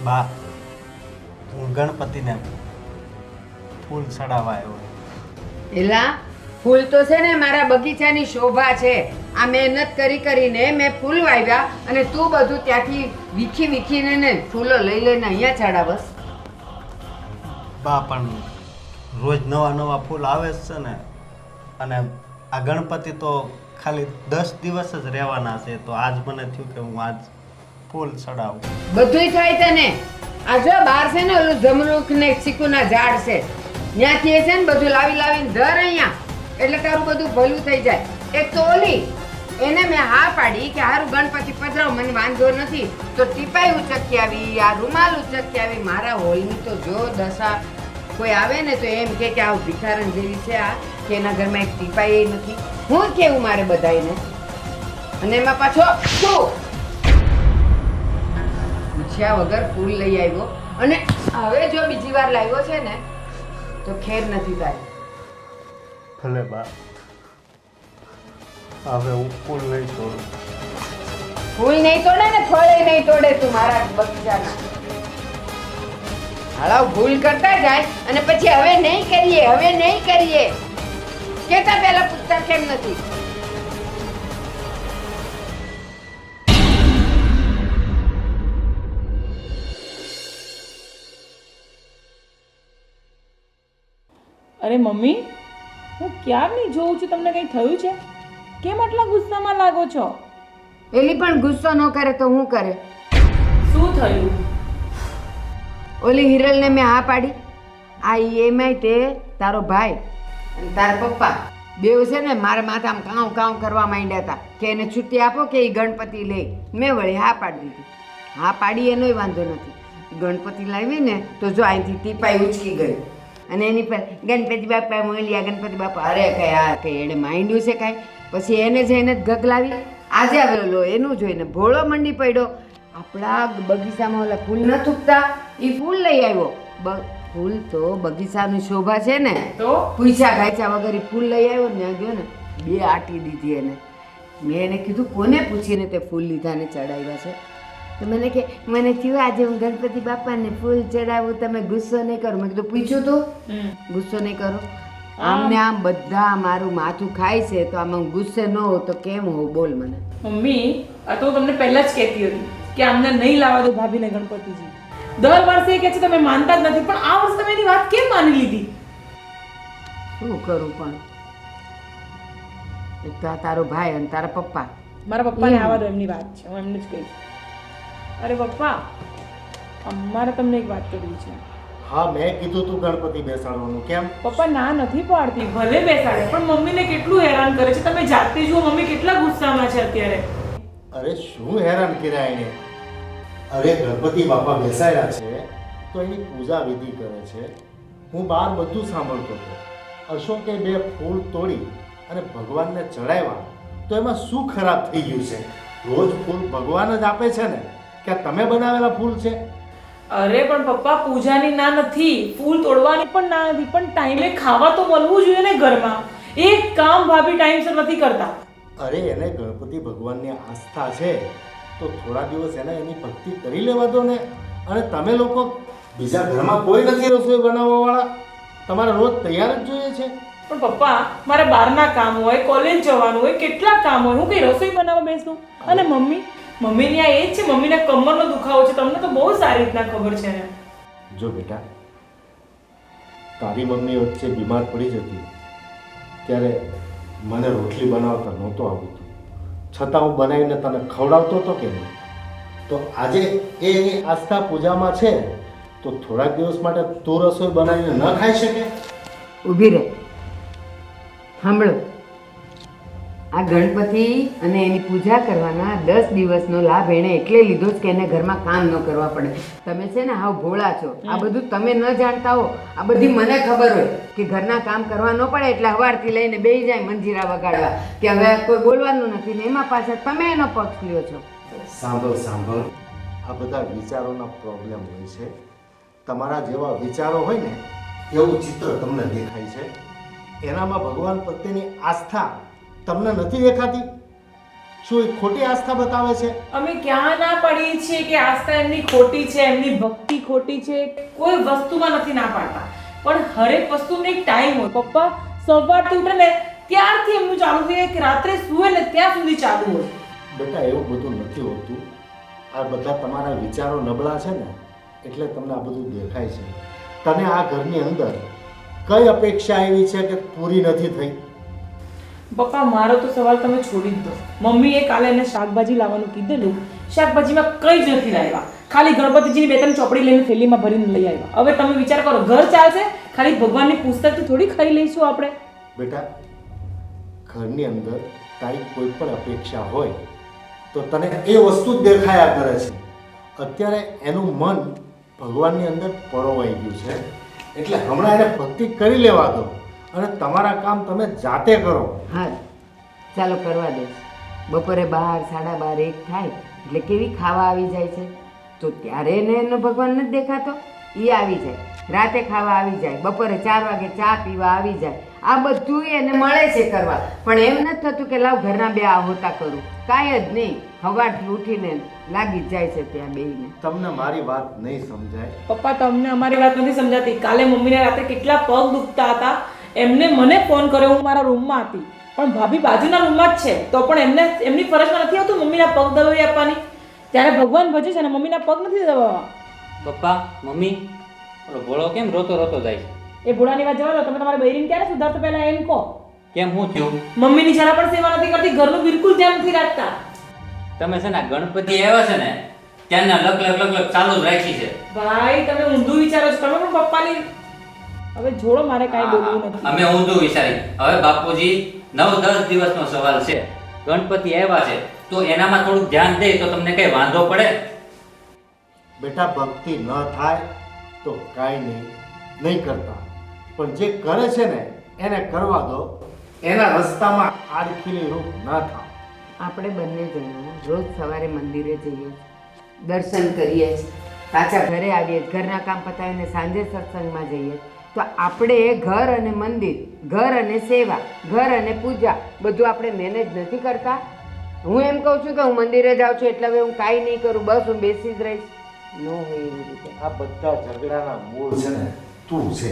બા હું ગણપતિને ફૂલ ચડાવવા આવ્યો. એલા ફૂલ તો છે ને મારા બગીચાની શોભા છે. આ મહેનત કરીને મેં ફૂલ વાવ્યા અને તું બધું ત્યાંથી વીખીને ને ફૂલો લઈ લઈને અહીંયા ચડાવસ. બા પણ રોજ નવા ફૂલ આવે જ છે ને, અને આ ગણપતિ તો ખાલી 10 દિવસ જ રહેવાના છે, તો આજ મને થયું કે હું આજ ફૂલ ચડાવું. બધુંય થાય તને. આ જો બહાર છે ને ઓલું જમરૂખ ને ચીકુના ઝાડ છે, ત્યાંથી એ છે ને બધું લાવીને ધર અહીંયા, એટલે તારું બધું ભલું થઈ જાય. એક તો ઓલી એને મેં હા પાડી કે હારું ગણપતિ પધરાવ, મને વાંધો નથી, તો ટીપાઈ ઉચકી આવી, આ રૂમાલ ઉચકી આવી. મારા હોલની તો જો દશા, કોઈ આવે ને તો એમ કે આ ભિખારણ જેવી છે આ, કે એના ઘરમાં એક ટીપાઈ નથી. હું કેવું મારે બધાયને? અને એમાં પાછો શું પૂછ્યા વગર ફૂલ લઈ આવ્યો, અને હવે જો બીજી વાર લાવ્યો છે ને તો ખેર નથી થાય. ભલે બા, હવે હું ફૂલ નહીં તોડું. ફૂલ નહીં તોડે ને ફળે નહીં તોડે તું મારા બગીચાના. હાલાવ ભૂલ કરતા જાય અને પછી હવે નહીં કરીએ કેતા પહેલા પૂછતા કેમ નથી? અરે મમ્મી, હું ક્યારની જોઉં છું, તમને કંઈ થયું છે? કેમ આટલા ગુસ્સામાં લાગો છો? એલી પણ ગુસ્સો ન કરે તો હું કરે? શું થયું? ઓલી હિરલને મેં હા પાડી. આ એમાંય તે તારો ભાઈ અને તારા પપ્પા બેવ છે ને મારા માથામાં કામ કરવા માંડ્યા હતા કે એને છુટ્ટી આપો કે એ ગણપતિ લે. મેં વળી હા પાડી દીધી. હા પાડી એનોય વાંધો નથી. ગણપતિ લાવી ને તો જો અહીંથી ટીપાઈ ઉચકી ગઈ અને એની પર ગણપતિ બાપા મોલિયા, ગણપતિ બાપા. અરે કઈ એને માંડ્યું છે કાંઈ? પછી એને જઈને ગગલાવી. આજે આવેલો એનું જોઈને ભોળો મંડી પડ્યો. આપણા બગીચામાં ઓલા ફૂલ ન થૂકતા એ ફૂલ લઈ આવ્યો. ફૂલ તો બગીચાની શોભા છે ને, તો પૂછ્યા ગાયચા વગર ઈ ફૂલ લઈ આવ્યો ને ગયો ને 2 આટી દીધી એને. મેં એને કીધું કોને પૂછીને તે ફૂલ લીધા ને ચડાવ્યા છે? તો મને કે મને થયું આજે હું ગણપતિ બાપાને ફૂલ ચડાવું, તમે ગુસ્સો નહીં કરો. મેં કીધું પૂછ્યું તું? ગુસ્સો નહીં કરો. આમ ને આમ બધા મારું માથું ખાય છે, તો આમાં ગુસ્સે ન હો તો કેમ હો? બોલ મને. મમ્મી, આ તો તમને પહેલા જ કહેતી હતી કે આમને નહીં લાવવા દો ભાભીને ગણપતિજી. દર વર્ષે કહે છે તમે માનતા જ નથી, પણ આ વર્ષે તમે એની વાત કેમ માની લીધી? શું કરું પણ? એક તો આ તારો ભાઈ અને તારા પપ્પા. મારા પપ્પાને આવવા દો, એમની વાત છે, હું એમને જ કહીશ. અરે પપ્પા, અમારે તમને એક વાત કરવી છે. હા, મેં કીધું તું ગણપતિ બેસાડવાનું, કેમ? પપ્પા ના નથી પાડતી, ભલે બેસાડે, પણ મમ્મીને કેટલું હેરાન કરે છે. તમે જાતે જુઓ મમ્મી કેટલા ગુસ્સામાં છે અત્યારે. અરે શું હેરાન કર્યા એને? અરે ગણપતિ બાપા બેસાડ્યા છે તો એની પૂજા વિધિ કરે છે. હું બહાર બધું સાંભળતો હતો. અશોકે 2 ફૂલ તોડી અને ભગવાનને ચડાવ્યા, તો એમાં શું ખરાબ થઈ ગયું છે? રોજ ફૂલ ભગવાન જ આપે છે ને, કે તમે બનાવેલા ફૂલ છે? અરે પણ પપ્પા, પૂજાની ના નથી, ફૂલ તોડવાની પણ ના નથી, પણ ટાઈમે ખાવા તો મળવું જોઈએ ને ઘરમાં. એક કામ ભાભી ટાઈમસર નથી કરતા. અરે એને ગણપતિ ભગવાનની આસ્થા છે તો થોડા દિવસ એને એની ભક્તિ કરી લેવા દો ને. અને તમે લોકો બીજા ઘરમાં કોઈ નથી રસોઈ બનાવવાવાળા, તમારે રોજ તૈયાર જ જોઈએ છે. પણ પપ્પા, મારે બહારના કામ હોય, કોલેજ જવાનું હોય, કેટલા કામ હોય, હું કઈ રસોઈ બનાવવા બેસું? અને મમ્મીની આ એ જ છે, મમ્મીને કમરનો દુખાવો છે, તમને તો બહુ સારી રીતના ખબર છે ને. જો બેટા, તારી મમ્મી વચ્ચે બીમાર પડી જતી ત્યારે મને રોટલી બનાવતા નહોતો આવડતું, છતાં હું બનાવીને તને ખવડાવતો હતો કે નહીં? તો આજે એ એની આસ્થા પૂજામાં છે તો થોડાક દિવસ માટે તું રસોઈ બનાવીને ન ખાઈ શકે? ઊભી રહે, સાંભળો. આ ગણપતિ અને એની પૂજા કરવાના 10 દિવસનો લાભ એણે એટલે લીધો જ કે એને ઘરમાં કામ ન કરવા પડે. તમે છે ને હાવ ભોળા છો, આ બધું તમે ન જાણતા હો. આ બધી મને ખબર હોય કે ઘરના કામ કરવા ન પડે એટલે સવારથી લઈને બેસી જાય મંજીરા વગાડવા કે હવે કોઈ બોલવાનું નથી ને એમાં પાછળ તમે એનો પક્ષ લ્યો છો. સાંભળ, આ બધા વિચારોના પ્રોબ્લેમ હોય છે. તમારા જેવા વિચારો હોય ને એવું ચિત્ર તમને દેખાય છે. એનામાં ભગવાન પ્રત્યેની આસ્થા તમને નથી દેખાતી? શું એ ખોટી આસ્થા બતાવે છે? અમે ક્યાં ના પડી છીએ કે આસ્થા એમની ખોટી છે, એમની ભક્તિ ખોટી છે, કોઈ વસ્તુમાં નથી ના પાડતા, પણ હરેક વસ્તુનો એક ટાઈમ હોય. પપ્પા સવારથી ઉઠે ને ત્યારથી એમનું ચાલુ થઈ જાય કે રાત્રે સૂવે ને ત્યાં સુધી ચાલુ હોય. બેટા એવું બધું નથી હોતું. આ બધા તમારા વિચારો નબળા છે ને એટલે તમને આ બધું દેખાય છે. તને આ ઘરની અંદર કઈ અપેક્ષા એવી છે કે પૂરી નથી થઈ? પપ્પા મારો તો સવાલ તમે છોડી જ દો. મમ્મીએ કાલે એને શાકભાજી લાવવાનું કીધેલું, શાકભાજીમાં કંઈ જ નથી લાવ્યા, ખાલી ગણપતિજીની બે ત્રણ ચોપડી લઈને થેલીમાં ભરીને લઈ આવ્યા. હવે તમે વિચાર કરો, ઘર ચાલશે ખાલી ભગવાનની પુસ્તકથી થોડી ખાઈ લઈશું આપણે? બેટા, ઘરની અંદર તારી કોઈ પણ અપેક્ષા હોય તો તને એ વસ્તુ જ દેખાયા કરે છે. અત્યારે એનું મન ભગવાનની અંદર પરોવાઈ ગયું છે, એટલે હમણાં એને ભક્તિ કરી લેવા દો અને તમારા કામ તમે જાતે કરો. હા ચાલો કરવા દે. બપોરે 12, 12:30 1 થાય એટલે કેવી ખાવા આવી જાય છે, તો ત્યારે એને એનો ભગવાન નથી દેખાતો? એ આવી જાય, રાતે ખાવા આવી જાય, બપોરે 4 વાગે ચા પીવા આવી જાય. આ બધું એને મળે છે કરવા, પણ એમ નથી થતું કે લાવ ઘરના બે આહોતા કરું. કાંઈ જ નહીં, સવારથી ઉઠીને લાગી જાય છે ત્યાં બેયને. તમને મારી વાત નહીં સમજાય? પપ્પા તમને અમારી વાત નથી સમજાતી. કાલે મમ્મીને રાતે કેટલા પગ દુખતા હતા, એમને મને ફોન કર્યો, હું મારા રૂમમાં હતી, પણ ભાભી બાજુના રૂમમાં જ છે, તો પણ એમને એમની ફરજમાં નથી આવતું મમ્મીના પગ દબાવી આપવાની. ત્યારે ભગવાન ભજે છે અને મમ્મીના પગ નથી દબાવવા. પપ્પા મમ્મી ઓલો ભોળો કેમ રોતો રોતો જાય છે? એ ભોળાની વાત જવા દો, તમે તમારી બૈરીને ક્યારે સુધારશો પહેલા એમ કહો. કેમ હું થયું? મમ્મીની જરા પણ સેવા નથી કરતી, ઘરનું બિલકુલ ધ્યાન નથી રાખતા. તમે છે ને આ ગણપતિ આવ્યા છે ને ત્યાંના લક ચાલુ જ રાખી છે. ભાઈ તમે ઊંધું વિચારો છો, તમે પણ પપ્પાની હવે જોડો, મારે કાંઈ બોલવું નથી. અમે ઊંધું વિચારી. હવે બાપુજી 9-10 દિવસનો સવાલ છે, ગણપતિ આવ્યા છે તો એનામાં થોડુંક ધ્યાન દે તો તમને કઈ વાંધો પડે? બેટા, ભક્તિ ન થાય તો કાંઈ નહીં કરતા, પણ જે કરે છે ને એને કરવા દો. એના રસ્તામાં આડખીલી રૂપ ના થાવ. આપણે બંને જણા રોજ સવારે મંદિરે જઈએ, દર્શન કરીએ, પાછા ઘરે આવીએ, ઘરના કામ પતાવીને સાંજે સત્સંગમાં જઈએ. તો આપણે ઘર અને મંદિર, ઘર અને સેવા, ઘર અને પૂજા બધું આપણે મેનેજ નથી કરતા. હું એમ કહું છું કે હું મંદિરે જાઉં છું એટલે હવે હું કાંઈ નહીં કરું, બસ હું બેસી જ રહીશ. ન હોય એવી રીતે. આ બધા ઝઘડાના મૂળ છે ને તું છે.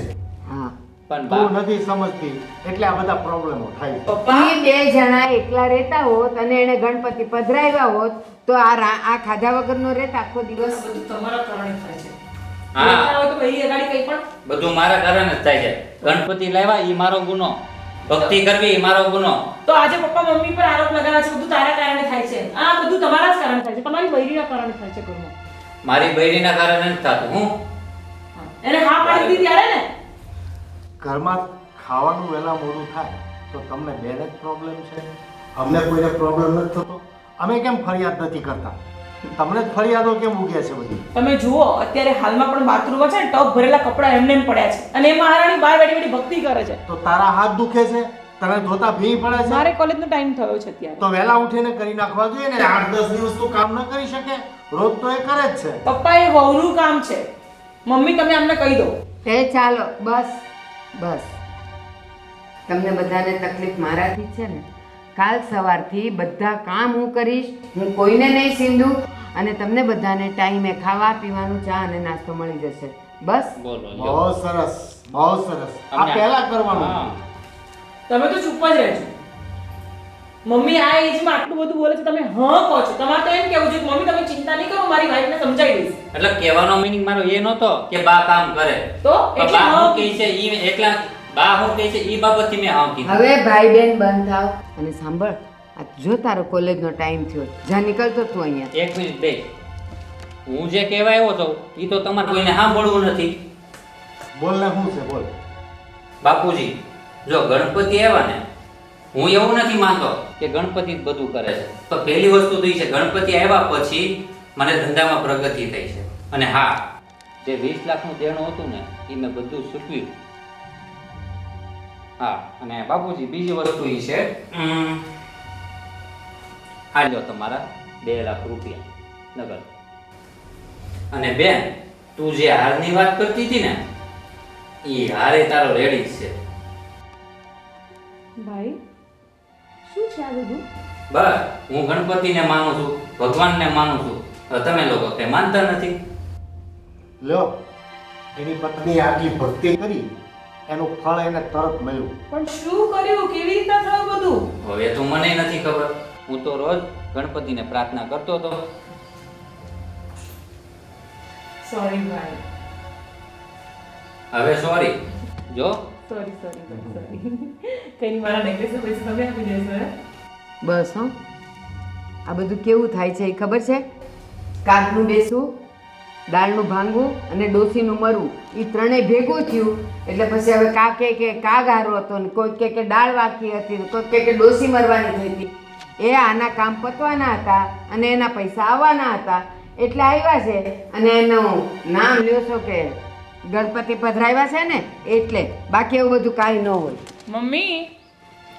હા, પણ તું નથી સમજતી એટલે આ બધા પ્રોબ્લેમો થાય છે. પપ્પા એ બે જણા એકલા રહેતા હોત અને એને ગણપતિ પધરાવ્યા હોત તો આ ખાધા વગરનો રહેત આખો દિવસ. બધું તમારા કારણે થાય છે. હા. એકલા હોય તો બૈરી અગાડી કંઈ પણ બધું મારા કારણે જ થાય છે. ગણપતિ લાવ્યા ઈ મારો ગુનો, ભક્તિ કરવી ઈ મારો ગુનો. તો આજે પપ્પા મમ્મી પર આરોપ લગાવ્યા છે, બધું તારા કારણે થાય છે. આ બધું તમારા જ કારણે થાય છે, તમારી બૈરીના કારણે થાય છે ઘરમાં. મારી બૈરીના કારણે નથી થતું. હું એને હા પાડી દીધી ત્યારે ને. ઘરમાં ખાવાનું વહેલા મોડું થાય તો તમને બેને જ પ્રોબ્લેમ છે, અમને કોઈને પ્રોબ્લેમ નથી થતો. અમે કેમ ફરિયાદ નથી કરતા? તમને જ ફરિયાદો કેમ ઉગ્યા છે બધી? તમે જુઓ અત્યારે હાલમાં પણ બાથરૂમમાં છે ને ટબ ભરેલા કપડાં એમને એમ પડ્યા છે અને એ મહારાણી બહાર બેઠી બેઠી ભક્તિ કરે છે. તો તારા હાથ દુખે છે, તને ધોતા ભી પડે છે, મારે કોલેજનો ટાઈમ થયો છે અત્યારે. તો વહેલા ઉઠીને કરી નાખવા જોઈએ ને. 8-10 દિવસ તું કામ ન કરી શકે, રોજ તો એ કરે જ છે. પપ્પા એ વહુનું કામ છે. મમ્મી તમે અમને કહી દો. એ ચાલો બસ બસ, તમને બધાને તકલીફ મારાથી જ છે ને. કાલ સવારથી બધા કામ હું કરીશ, હું કોઈને નહીં સીંધું અને તમને બધાને ટાઈમે ખાવા પીવાનું, ચા અને નાસ્તો મળી જશે. બસ બોલો બહુ સરસ, બહુ સરસ. આ પહેલા કરવાનું. હા. તમે તો ચૂપ જ રહેજો. મમ્મી આ એજમાં આટલું બધું બોલે છે, તમે હા કહો છો. તમારે તો એમ કેવું છે કે મમ્મી તમે ચિંતા નહીં કરો, મારી વાઈફને સમજાવી દઈશ. એટલે કહેવાનો મીનિંગ મારો એ નહોતો કે બા કામ કરે. તો પણ એટલે બા હા હું કહે છે ઈ એટલા બા હું કહે છે ઈ બાબતથી મેં હા કીધું. હવે ભાઈ બેન બંધ થાવ અને સાંભળ, આ જો તારો કોલેજનો ટાઈમ થયો, જ્યાં નીકળતો તું અહીંયા. એક મિનિટ બે. હું જે કહેવા આવ્યો હતો ઈ તો તમારે કોઈને સાંભળવું નથી. બોલ ને, શું છે બોલ. બાપુજી જો ગણપતિ આવ્યા ને, હું એવું નથી માનતો કે ગણપતિ જ બધું કરે છે. તો પહેલી વસ્તુ તો એ છે ગણપતિ આવ્યા પછી મને ધંધામાં પ્રગતિ થઈ છે. અને હા, જે 20 લાખનું દેણું હતું ને એ મેં બધું ચૂકવ્યું. હા, અને બાપુજી બીજી વસ્તુ એ છે, આ લ્યો તમારા 2 લાખ રૂપિયા નગદ. અને બેન, તું જે હારની વાત કરતી હતી ને એ હારે તારો રેડી છે. ભાઈ શું છે આ બધું? બસ હું ગણપતિને માનું છું, ભગવાનને માનું છું. હવે તમે લોકો તે માનતા નથી. લો એની પત્ની આટલી ભક્તિ કરી, એનું ફળ એને તરત મળ્યું. પણ શું કર્યું, કેવી રીતના થયું બધું? હવે તો મને નથી ખબર. હું તો રોજ ગણપતિને પ્રાર્થના કરતો હતો. સોરી ભાઈ, હવે સોરી. જો સોરી કઈ મારા નેકલેસ પૈસા તમે આપી દેશો હે? બસ હો, આ બધું કેવું થાય છે એ ખબર છે? કાગનું બેસવું, દાળનું ભાંગવું અને ડોસીનું મરવું, એ ત્રણેય ભેગું થયું એટલે પછી હવે કા કે કાગ હારો હતો ને કોઈ કે દાળ વાકી હતી ને કોઈ કે ડોસી મરવાની થઈ હતી. એ આના કામ પતવાના હતા અને એના પૈસા આવવાના હતા એટલે આવ્યા છે. અને એનું નામ લ્યો છો કે ગણપતિ પધરાવ્યા છે ને એટલે, બાકી એવું બધું કાંઈ ન હોય. મમ્મી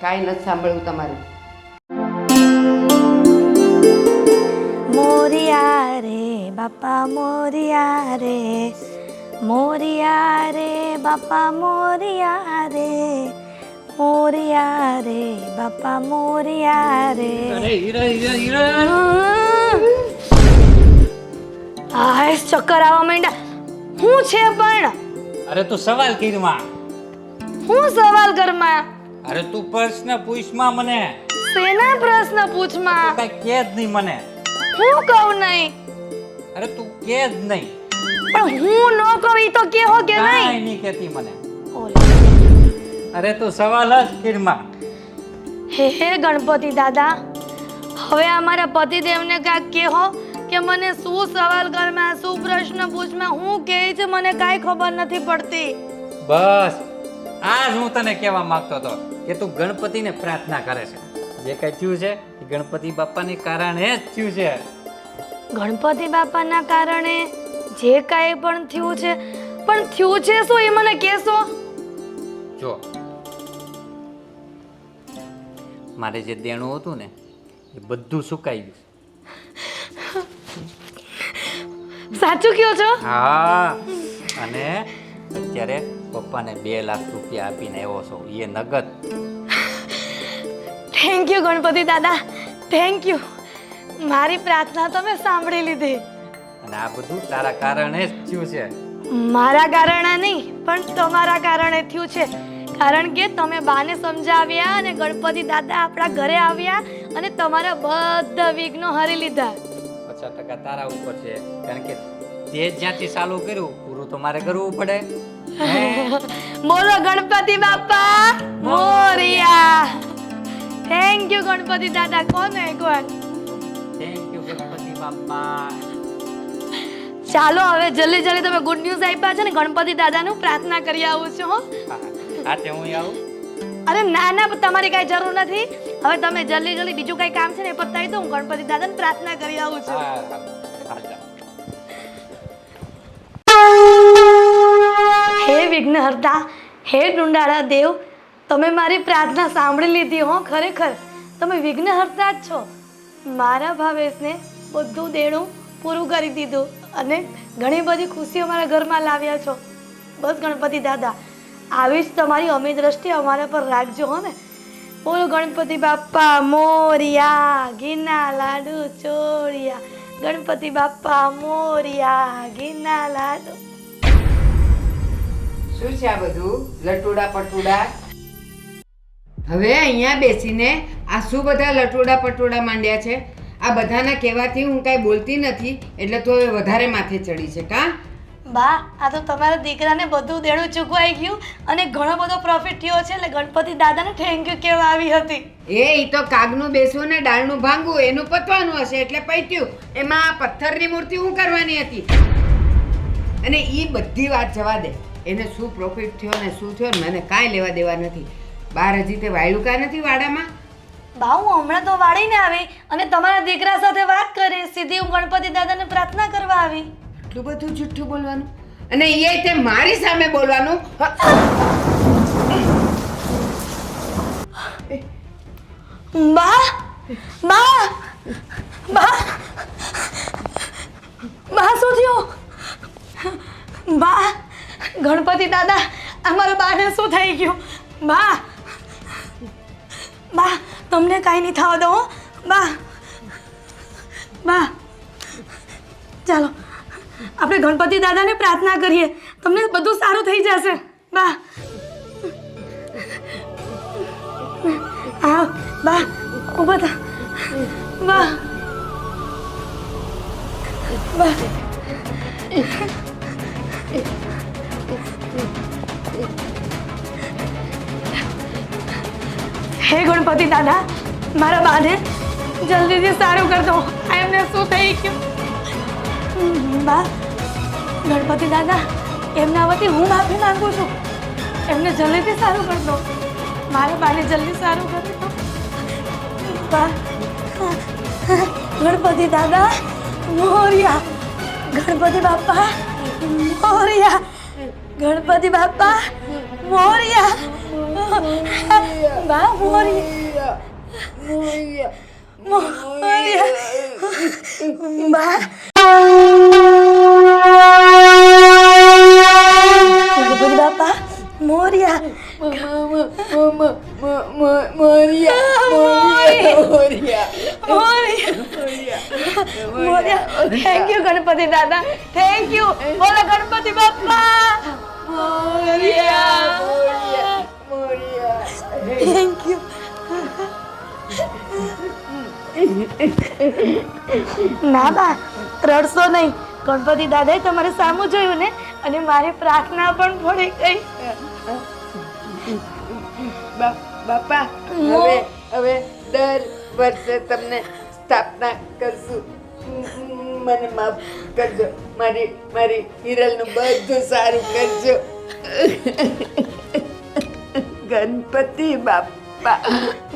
કાંઈ નથી સાંભળવું તમારું. મોરિયા રે બાપા મોરિયા રે, મોરિયા રે બાપા મોરિયા રે, મોરિયા રે બાપા મોરિયા રે. આ ચક્કર આવવા માંડ્યા. હું છે પણ અરે તું સવાલ કીધમાં. હું સવાલ કરમાં? અરે તું પ્રશ્ન પૂછમાં મને. શેના પ્રશ્ન પૂછમાં? કઈ કે જ નહીં મને. હું કહું નહીં? અરે તું કે જ નહીં. પણ હું ન કહું ઈ તો કેહો કે કાંઈ નહીં? નહીં કહેતી મને. ઓલે. અરે તું સવાલ જ કીધમાં. હે ગણપતિ દાદા, હવે અમારા પતિદેવને કાંઈક કહો કે મને શું સવાલ કરમાં, શું પ્રશ્ન પૂછમાં, હું કહે છે મને કાંઈ ખબર નથી પડતી. બસ આજ હું તને કહેવા માંગતો હતો કે તું ગણપતિને પ્રાર્થના કરે છે. જે કઈ થયું છે એ ગણપતિ બાપાને કારણે જ થયું છે. ગણપતિ બાપાના કારણે જે કાંઈ પણ થયું છે, પણ થયું છે શું એ મને કહેશો? જો મારે જે દેણું હતું ને એ બધું સુકાઈ ગયું. સાચું કહો છો? હા, અને અત્યારે પપ્પાને 2 લાખ રૂપિયા આપીને આવ્યો છો, એ નગદ. થેન્ક યુ ગણપતિ દાદા, થેન્ક યુ. મારી પ્રાર્થના તમે સાંભળી લીધી. અને આ બધું તારા કારણે જ થયું છે. મારા કારણે નહીં પણ તમારા કારણે થયું છે. કારણ કે તમે બાને સમજાવ્યા અને ગણપતિ દાદા આપણા ઘરે આવ્યા અને તમારા બધા વિઘ્નો હરી લીધા. 50% તારા ઉપર છે, કારણ કે તે જ્યાંથી ચાલુ કર્યું પૂરું તો મારે કરવું પડે. બોલો ગણપતિ બાપા મોરિયા. થેન્ક યુ ગણપતિ દાદા. કોને એકવાર થેન્ક યુ ગણપતિ બાપા. ચાલો હવે જલ્દી જલ્દી તમે ગુડ ન્યૂઝ આપ્યા છે ને ગણપતિ દાદાનું પ્રાર્થના કરી આવું છું હો. હાથે હું આવું. અરે ના ના, તમારી કાંઈ જરૂર નથી. હવે તમે જલ્દી જલ્દી બીજું કાંઈ કામ છે ને એ પતાવી દો, હું ગણપતિ દાદાને પ્રાર્થના કરી આવું છું. હે વિઘ્નહર્તા, હે ડુંડાળા દેવ, તમે મારી પ્રાર્થના સાંભળી લીધી હો. ખરેખર તમે વિઘ્નહર્તા જ છો. મારા ભાવેશને બધું દેણું પૂરું કરી દીધું અને ઘણી બધી ખુશીઓ મારા ઘરમાં લાવ્યા છો. બસ ગણપતિ દાદા, આવી જ તમારી અમી દ્રષ્ટિ અમારા પર રાખજો હો ને. બોલો ગણપતિ બાપ્પા મોરિયા, ઘીના લાડુ ચોરિયા. ગણપતિ બાપ્પા મોરિયા, ઘીના લાડુ. શું છે આ બધું લટુડા પટુડા? હવે અહીંયા બેસીને આ શું બધા લટુડા પટુડા માંડ્યા છે? આ બધાના કહેવાથી હું કાંઈ બોલતી નથી એટલે તો હવે વધારે માથે ચડી છે કા? બા, આ તો તમારા દીકરાને બધું દેણું ચૂકવાઈ ગયું અને ઘણો બધો પ્રોફિટ થયો છે એટલે ગણપતિ દાદાને થેન્ક યુ કહેવા આવી હતી. એ તો કાગનું બેસવું ને ડાળનું ભાંગવું એનું પતવાનું હશે એટલે પત્યું. એમાં આ પથ્થરની મૂર્તિ હું કરવાની હતી. અને એ બધી વાત જવા દે, એને શું પ્રોફિટ થયો ને શું થયો ને મને કાંઈ લેવા દેવા નથી. બાર હજી તે વાયલું કા નથી વાડામાં? બા, હું હમણાં તો વાળીને આવી અને તમારા દીકરા સાથે વાત કરી, સીધી હું ગણપતિ દાદાને પ્રાર્થના કરવા આવી. એટલું બધું જુઠ્ઠું બોલવાનું અને એ તે મારી સામે બોલવાનું. બા બા બા બા શું થયું? બા, ગણપતિ દાદા, અમારા બાને શું થઈ ગયું? બા બા તમને કાંઈ નહીં થવા દો હો. બા બા ચાલો આપણે ગણપતિ દાદાને પ્રાર્થના કરીએ, તમને બધું સારું થઈ જશે. બા હા બા ઊભા થા. બા બા હે ગણપતિ દાદા, મારા બાને જલ્દીથી સારું કર દો. એમને શું થઈ ગયું? બા ગણપતિ દાદા, એમના વતી હું માફી માંગુ છું. એમને જલ્દીથી સારું કર દો. મારા બાને જલ્દી સારું કરી દો. બા ગણપતિ દાદા મોરિયા, ગણપતિ બાપા મોરિયા, ગણપતિ બાપા મોરિયા. બા મોરિયા મોરિયા. બા ગણપતિ બાપા મોરિયા. થેન્ક યુ ગણપતિ દાદા, થેન્ક યુ. બોલો ગણપતિ બાપા થેન્ક યુ. ના બા રડશો નહીં. ગણપતિ દાદાએ તમારે સામું જોયું ને, અને મારી પ્રાર્થના પણ પડી ગઈ. બાપા હવે દર વર્ષે તમને સ્થાપના કરશું. મને માફ કરજો. મારી હિરલનું બધું સારું કરજો. ગણપતિ બાપા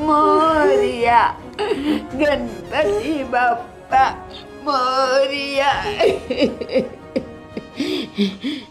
મોરિયા, ગણપતિ બાપા મોરિયા.